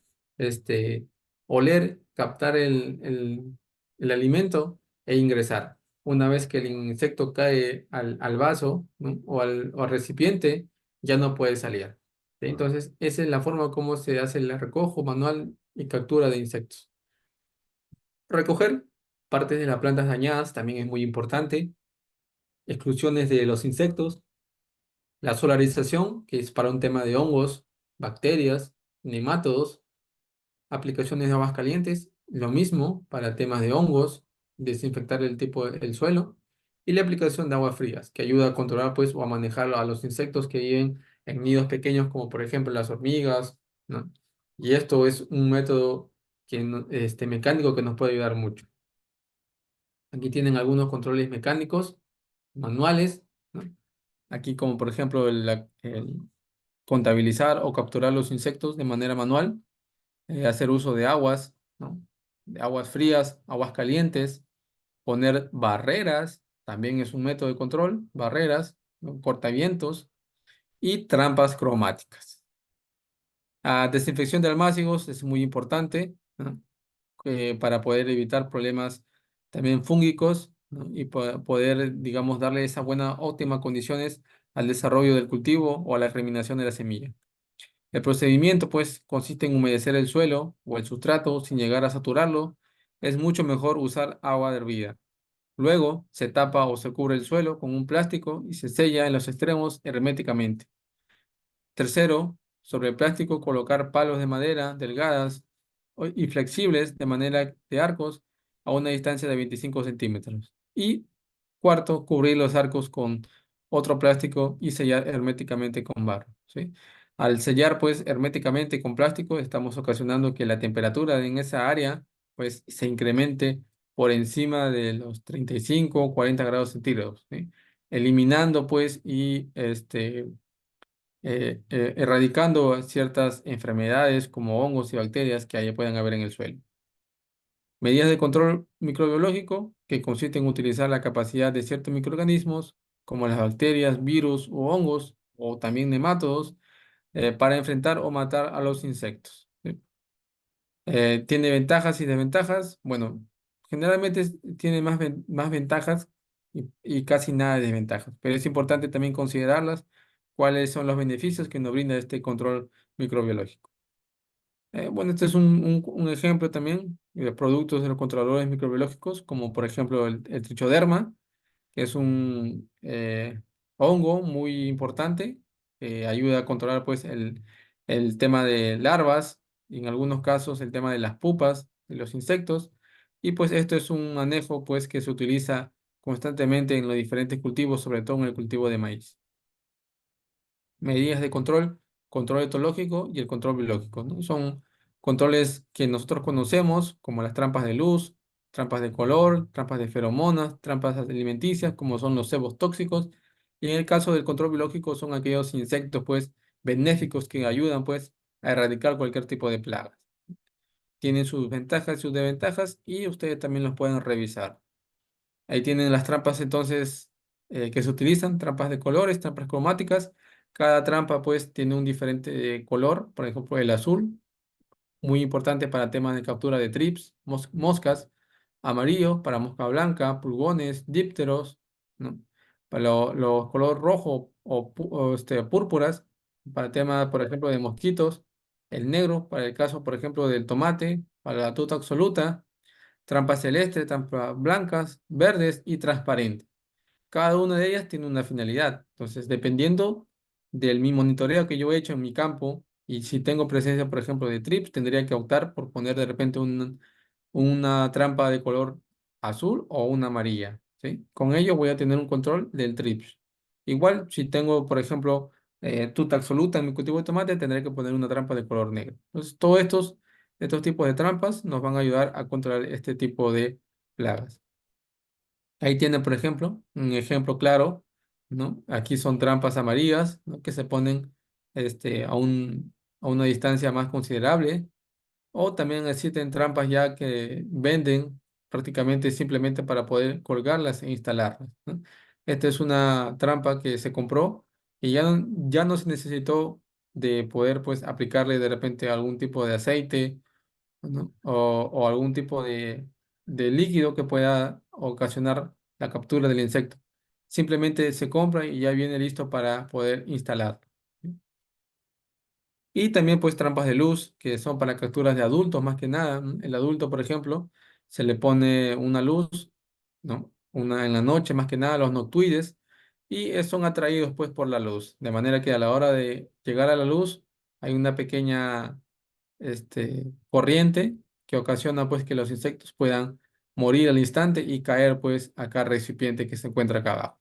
oler, captar el alimento e ingresar. Una vez que el insecto cae al vaso, ¿no? O al recipiente, ya no puede salir. ¿Sí? Entonces, esa es la forma como se hace el recojo manual y captura de insectos. Recoger partes de las plantas dañadas también es muy importante. Exclusiones de los insectos. La solarización, que es para un tema de hongos, bacterias, nemátodos. Aplicaciones de aguas calientes, lo mismo para temas de hongos, desinfectar el suelo, y la aplicación de aguas frías, que ayuda a controlar pues o a manejar a los insectos que viven en nidos pequeños, como por ejemplo las hormigas, ¿no? Y esto es un método mecánico que nos puede ayudar mucho. Aquí tienen algunos controles mecánicos, manuales, ¿no? Aquí como por ejemplo el contabilizar o capturar los insectos de manera manual, hacer uso de aguas, ¿no? De aguas frías, aguas calientes, poner barreras, también es un método de control, barreras, ¿no? Cortavientos y trampas cromáticas. Desinfección de almácigos es muy importante, ¿no? Para poder evitar problemas también fúngicos, ¿no? Y poder, digamos, darle esa buena, óptima condiciones al desarrollo del cultivo o a la germinación de la semilla. El procedimiento, pues, consiste en humedecer el suelo o el sustrato sin llegar a saturarlo. Es mucho mejor usar agua hervida. Luego, se tapa o se cubre el suelo con un plástico y se sella en los extremos herméticamente. Tercero, sobre el plástico colocar palos de madera delgadas y flexibles de manera de arcos a una distancia de 25 centímetros. Y cuarto, cubrir los arcos con otro plástico y sellar herméticamente con barro, ¿sí? Al sellar pues herméticamente con plástico, estamos ocasionando que la temperatura en esa área pues se incremente por encima de los 35 o 40 grados centígrados, ¿sí? Eliminando pues erradicando ciertas enfermedades como hongos y bacterias que ahí puedan haber en el suelo. Medidas de control microbiológico, que consisten en utilizar la capacidad de ciertos microorganismos, como las bacterias, virus o hongos, o también nemátodos, para enfrentar o matar a los insectos. ¿Sí? ¿Tiene ventajas y desventajas? Bueno, generalmente tiene más ventajas y casi nada de desventajas, pero es importante también considerarlas, cuáles son los beneficios que nos brinda este control microbiológico. Bueno, este es un ejemplo también de productos de los controladores microbiológicos, como por ejemplo el trichoderma, que es un hongo muy importante, que ayuda a controlar pues el tema de larvas y en algunos casos el tema de las pupas de los insectos. Y pues esto es un manejo pues que se utiliza constantemente en los diferentes cultivos, sobre todo en el cultivo de maíz. Medidas de control, control etológico y el control biológico, ¿no? Son controles que nosotros conocemos como las trampas de luz, trampas de color, trampas de feromonas, trampas alimenticias, como son los cebos tóxicos. Y en el caso del control biológico son aquellos insectos, pues, benéficos que ayudan, pues, a erradicar cualquier tipo de plagas. Tienen sus ventajas y sus desventajas y ustedes también los pueden revisar. Ahí tienen las trampas entonces que se utilizan, trampas de colores, trampas cromáticas. Cada trampa pues tiene un diferente color, por ejemplo el azul, muy importante para temas de captura de trips, moscas, amarillo para mosca blanca, pulgones, dípteros, ¿no? Para los color rojo púrpuras, para temas, por ejemplo, de mosquitos, el negro para el caso, por ejemplo, del tomate, para la tuta absoluta, trampas celestes, trampas blancas, verdes y transparentes. Cada una de ellas tiene una finalidad. Entonces, dependiendo del mi monitoreo que yo he hecho en mi campo, y si tengo presencia, por ejemplo, de trips, tendría que optar por poner de repente una trampa de color azul o una amarilla, ¿sí? Con ello voy a tener un control del trips. Igual, si tengo, por ejemplo, tuta absoluta en mi cultivo de tomate, tendré que poner una trampa de color negro. Entonces, todos estos tipos de trampas nos van a ayudar a controlar este tipo de plagas. Ahí tiene, por ejemplo, un ejemplo claro, ¿no? Aquí son trampas amarillas, ¿no? Que se ponen a una distancia más considerable. O también existen trampas ya que venden prácticamente simplemente para poder colgarlas e instalarlas, ¿no? Esta es una trampa que se compró y ya no se necesitó de poder pues aplicarle de repente algún tipo de aceite, ¿no? O algún tipo de líquido que pueda ocasionar la captura del insecto. Simplemente se compra y ya viene listo para poder instalar. Y también pues trampas de luz que son para capturas de adultos más que nada, ¿no? El adulto, por ejemplo, se le pone una luz, ¿no? Una en la noche más que nada, los noctuides, y son atraídos pues por la luz. De manera que a la hora de llegar a la luz hay una pequeña corriente que ocasiona pues que los insectos puedan morir al instante y caer pues a cada recipiente que se encuentra acá abajo.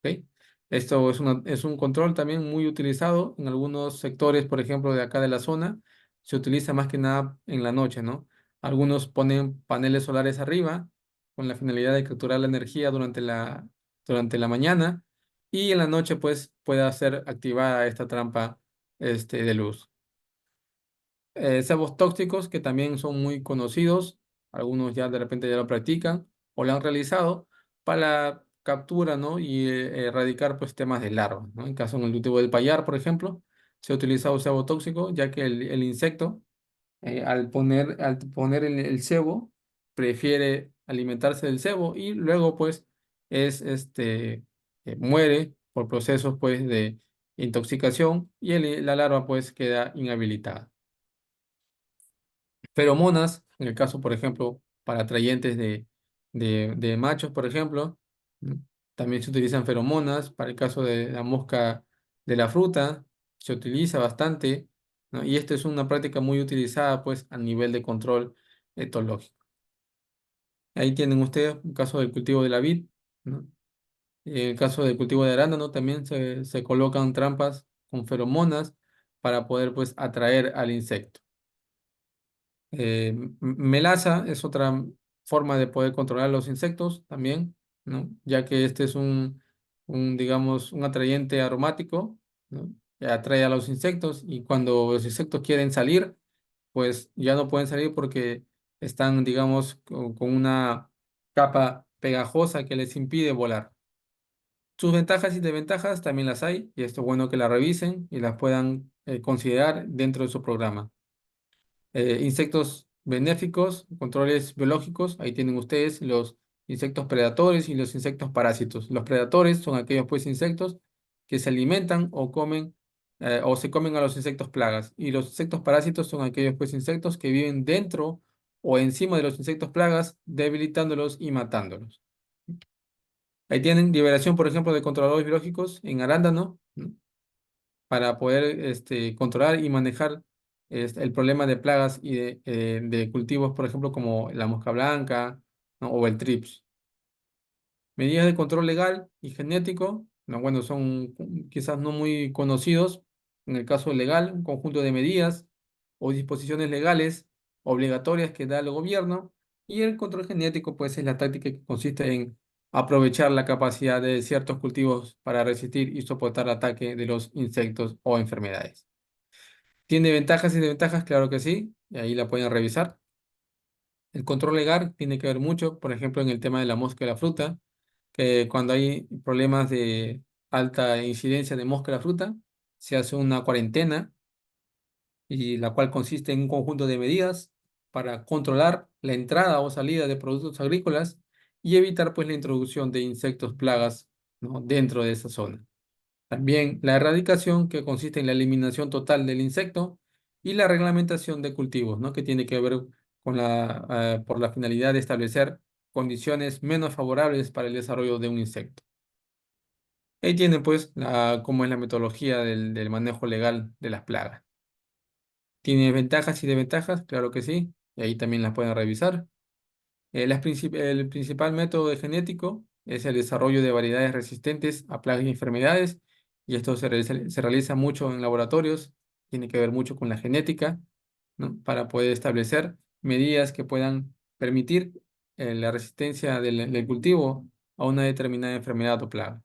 ¿Ok? Esto es un control también muy utilizado en algunos sectores, por ejemplo, de acá de la zona. Se utiliza más que nada en la noche, ¿no? Algunos ponen paneles solares arriba con la finalidad de capturar la energía durante la mañana y en la noche pues pueda ser activada esta trampa de luz. Cebos tóxicos que también son muy conocidos, algunos ya de repente ya lo practican o lo han realizado para la captura, ¿no? Y erradicar pues temas de larvas, ¿no? En caso en el cultivo del payar, por ejemplo, se ha utilizado cebo tóxico ya que el insecto al poner el cebo prefiere alimentarse del cebo y luego pues muere por procesos pues de intoxicación y la larva pues queda inhabilitada. Feromonas, en el caso, por ejemplo, para atrayentes de machos, por ejemplo, ¿no? También se utilizan feromonas. Para el caso de la mosca de la fruta, se utiliza bastante, ¿no? Y esto es una práctica muy utilizada, pues, a nivel de control etológico. Ahí tienen ustedes un caso del cultivo de la vid, ¿no? En el caso del cultivo de arándano también se colocan trampas con feromonas para poder, pues, atraer al insecto. Melaza es otra forma de poder controlar los insectos también, ¿no? Ya que este es digamos, un atrayente aromático, ¿no? Que atrae a los insectos y cuando los insectos quieren salir, pues ya no pueden salir porque están, digamos, con una capa pegajosa que les impide volar. Sus ventajas y desventajas también las hay y esto es bueno que las revisen y las puedan considerar dentro de su programa. Insectos benéficos, controles biológicos, ahí tienen ustedes los insectos predadores y los insectos parásitos. Los predadores son aquellos pues insectos que se alimentan o comen o se comen a los insectos plagas y los insectos parásitos son aquellos pues insectos que viven dentro o encima de los insectos plagas, debilitándolos y matándolos. Ahí tienen liberación, por ejemplo, de controladores biológicos en arándano, ¿no? Para poder controlar y manejar el problema de plagas y de cultivos, por ejemplo, como la mosca blanca, ¿no? O el trips. Medidas de control legal y genético, no, bueno, son quizás no muy conocidos. En el caso legal, un conjunto de medidas o disposiciones legales obligatorias que da el gobierno. Y el control genético, pues, es la táctica que consiste en aprovechar la capacidad de ciertos cultivos para resistir y soportar el ataque de los insectos o enfermedades. ¿Tiene ventajas y desventajas? Claro que sí, y ahí la pueden revisar. El control legal tiene que ver mucho, por ejemplo, en el tema de la mosca y la fruta, que cuando hay problemas de alta incidencia de mosca y la fruta, se hace una cuarentena y la cual consiste en un conjunto de medidas para controlar la entrada o salida de productos agrícolas y evitar pues la introducción de insectos plagas, ¿no? Dentro de esa zona. También la erradicación, que consiste en la eliminación total del insecto, y la reglamentación de cultivos, ¿no? Que tiene que ver con por la finalidad de establecer condiciones menos favorables para el desarrollo de un insecto. Ahí tienen pues cómo es la metodología del manejo legal de las plagas. ¿Tiene ventajas y desventajas? Claro que sí, y ahí también las pueden revisar. El principal método de genético es el desarrollo de variedades resistentes a plagas y enfermedades, y esto se realiza mucho en laboratorios, tiene que ver mucho con la genética, ¿no? Para poder establecer medidas que puedan permitir la resistencia del cultivo a una determinada enfermedad o plaga.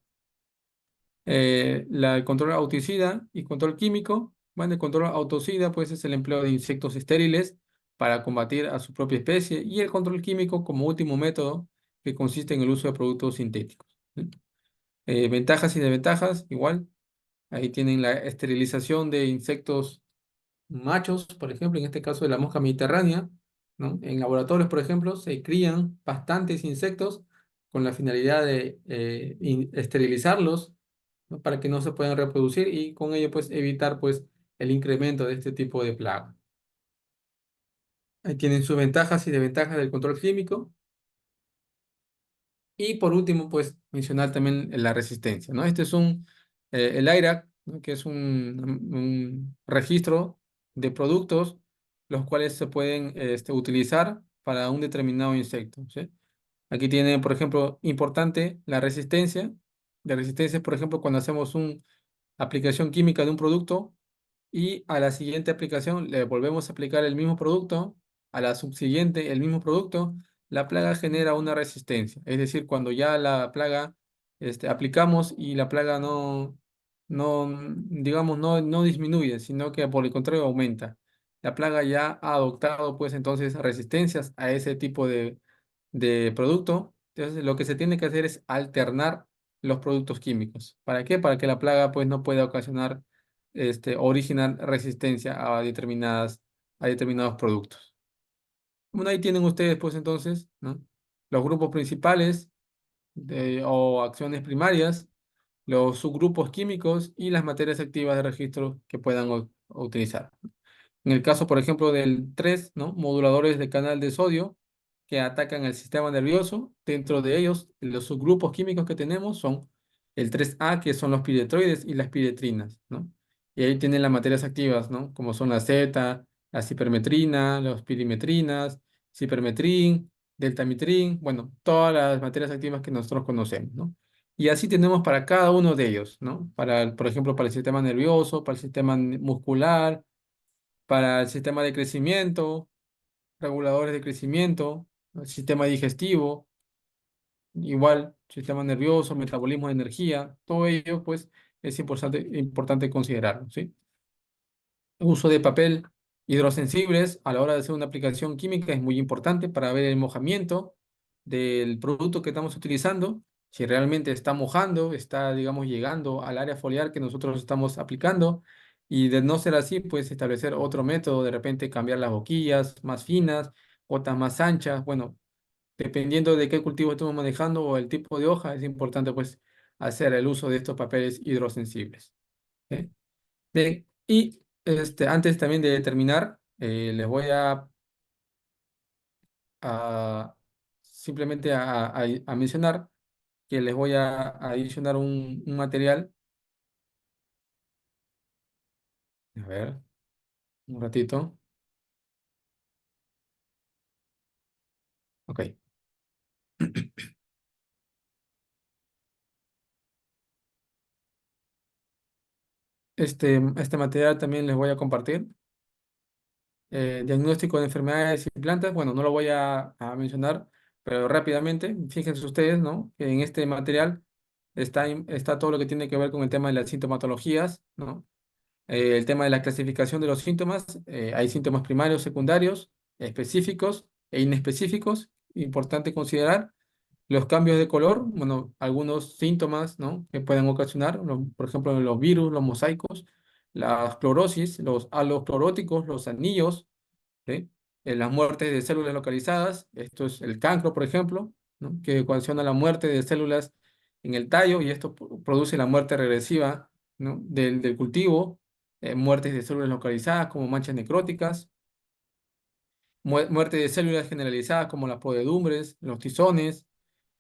El control auticida y control químico. Bueno, el control autocida pues es el empleo de insectos estériles para combatir a su propia especie, y el control químico como último método, que consiste en el uso de productos sintéticos, ¿sí? Ventajas y desventajas, igual. Ahí tienen la esterilización de insectos machos, por ejemplo, en este caso de la mosca mediterránea, ¿no? En laboratorios, por ejemplo, se crían bastantes insectos con la finalidad de esterilizarlos, ¿no? Para que no se puedan reproducir, y con ello pues evitar pues el incremento de este tipo de plaga. Ahí tienen sus ventajas y desventajas del control químico. Y por último, pues mencionar también la resistencia, ¿no? Este es el IRAC, ¿no? Que es un registro de productos los cuales se pueden utilizar para un determinado insecto, ¿sí? Aquí tiene, por ejemplo, importante la resistencia. La resistencia es, por ejemplo, cuando hacemos una aplicación química de un producto, y a la siguiente aplicación le volvemos a aplicar el mismo producto, a la subsiguiente el mismo producto, la plaga genera una resistencia. Es decir, cuando ya la plaga aplicamos y la plaga digamos, no disminuye, sino que por el contrario aumenta. La plaga ya ha adoptado pues entonces resistencias a ese tipo de producto. Entonces lo que se tiene que hacer es alternar los productos químicos. ¿Para qué? Para que la plaga pues no pueda ocasionar, originar resistencia a determinados productos. Bueno, ahí tienen ustedes pues entonces, ¿no? Los grupos principales o acciones primarias, los subgrupos químicos y las materias activas de registro que puedan utilizar. En el caso, por ejemplo, del 3, ¿no? Moduladores de canal de sodio que atacan el sistema nervioso. Dentro de ellos, los subgrupos químicos que tenemos son el 3A, que son los piretroides y las piretrinas, ¿no? Y ahí tienen las materias activas, ¿no? Como son la Z, la cipermetrina, los pirimetrinas, cipermetrin, deltamitrin, bueno, todas las materias activas que nosotros conocemos, ¿no? Y así tenemos para cada uno de ellos, ¿no? Por ejemplo, para el sistema nervioso, para el sistema muscular, para el sistema de crecimiento, reguladores de crecimiento, el sistema digestivo, igual, sistema nervioso, metabolismo de energía, todo ello, pues, es importante considerarlo, ¿sí? Uso de papel hidrosensibles a la hora de hacer una aplicación química es muy importante para ver el mojamiento del producto que estamos utilizando, si realmente está mojando, está, digamos, llegando al área foliar que nosotros estamos aplicando, y de no ser así, pues establecer otro método, de repente cambiar las boquillas más finas, otras más anchas, bueno, dependiendo de qué cultivo estemos manejando o el tipo de hoja, es importante pues hacer el uso de estos papeles hidrosensibles, ¿sí? Bien, y antes también de terminar, les voy a simplemente a mencionar que les voy a adicionar un material. A ver, un ratito. Ok. Este material también les voy a compartir. Diagnóstico de enfermedades y plantas. Bueno, no lo voy a mencionar, pero rápidamente, fíjense ustedes, ¿no? Que en este material está todo lo que tiene que ver con el tema de las sintomatologías, ¿no? El tema de la clasificación de los síntomas. Hay síntomas primarios, secundarios, específicos e inespecíficos. Importante considerar los cambios de color, bueno, algunos síntomas, ¿no? Que pueden ocasionar, por ejemplo, los virus, los mosaicos, la clorosis, los halos cloróticos, los anillos, ¿sí? Las muertes de células localizadas. Esto es el cancro, por ejemplo, ¿no? Que ocasiona la muerte de células en el tallo, y esto produce la muerte regresiva, ¿no? del cultivo. Muertes de células localizadas como manchas necróticas, muerte de células generalizadas como las podredumbres, los tizones,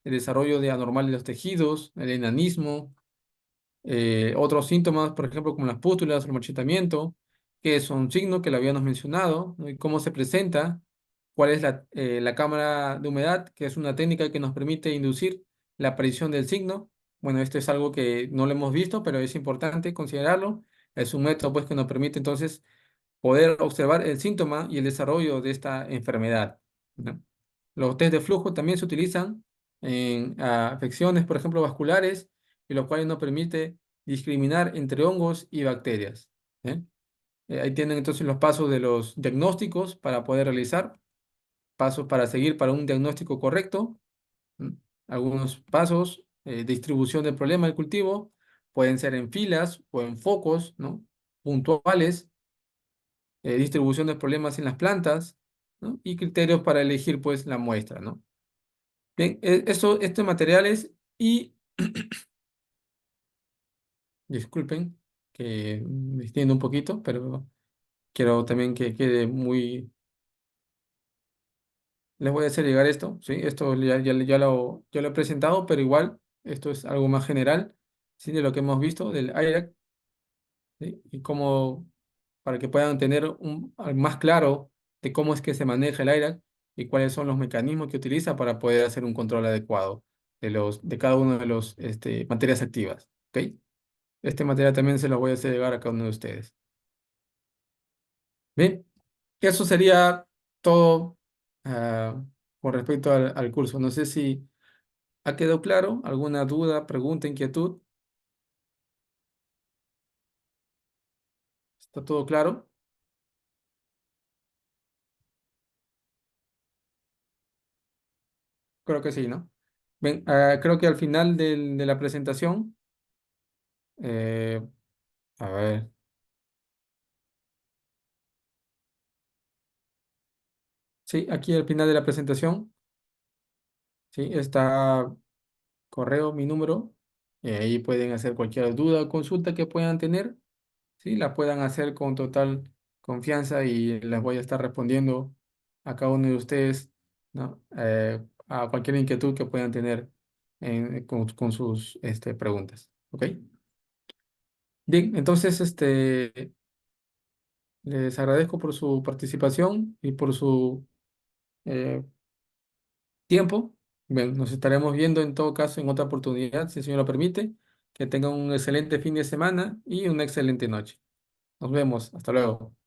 el desarrollo de anormal de los tejidos, el enanismo, Otros síntomas, por ejemplo, como las pústulas o el marchitamiento, que es un signo que lo habíamos mencionado, ¿no? Y cómo se presenta, cuál es la cámara de humedad, que es una técnica que nos permite inducir la aparición del signo. Bueno, esto es algo que no lo hemos visto, pero es importante considerarlo. Es un método pues, que nos permite entonces poder observar el síntoma y el desarrollo de esta enfermedad, ¿no? Los test de flujo también se utilizan en afecciones, por ejemplo, vasculares, y lo cual nos permite discriminar entre hongos y bacterias, ¿eh? Ahí tienen entonces los pasos de los diagnósticos para poder realizar, pasos para seguir para un diagnóstico correcto, ¿m? Algunos pasos, distribución del problema del cultivo, pueden ser en filas o en focos, ¿no? Puntuales, distribución de problemas en las plantas, ¿no? Y criterios para elegir pues la muestra, ¿no? Bien, estos materiales y disculpen que me extiendo un poquito, pero quiero también que quede muy... Les voy a hacer llegar esto, ¿sí? Esto ya lo he presentado, pero igual esto es algo más general, ¿sí? De lo que hemos visto del AIRAC, ¿sí? Y cómo, para que puedan tener más claro de cómo es que se maneja el AIRAC y cuáles son los mecanismos que utiliza para poder hacer un control adecuado de cada uno de los materias activas, ¿ok? Este material también se lo voy a hacer llegar a cada uno de ustedes. Bien, eso sería todo con respecto al curso. No sé si ha quedado claro, alguna duda, pregunta, inquietud. ¿Está todo claro? Creo que sí, ¿no? Bien, creo que al final de la presentación, eh, a ver, sí, aquí al final de la presentación, sí, está correo, mi número. Ahí pueden hacer cualquier duda o consulta que puedan tener. Sí, la puedan hacer con total confianza y les voy a estar respondiendo a cada uno de ustedes, ¿no? A cualquier inquietud que puedan tener con sus preguntas. ¿Ok? Bien, entonces les agradezco por su participación y por su eh, tiempo. Bien, nos estaremos viendo en todo caso en otra oportunidad, si el Señor lo permite. Que tengan un excelente fin de semana y una excelente noche. Nos vemos. Hasta luego.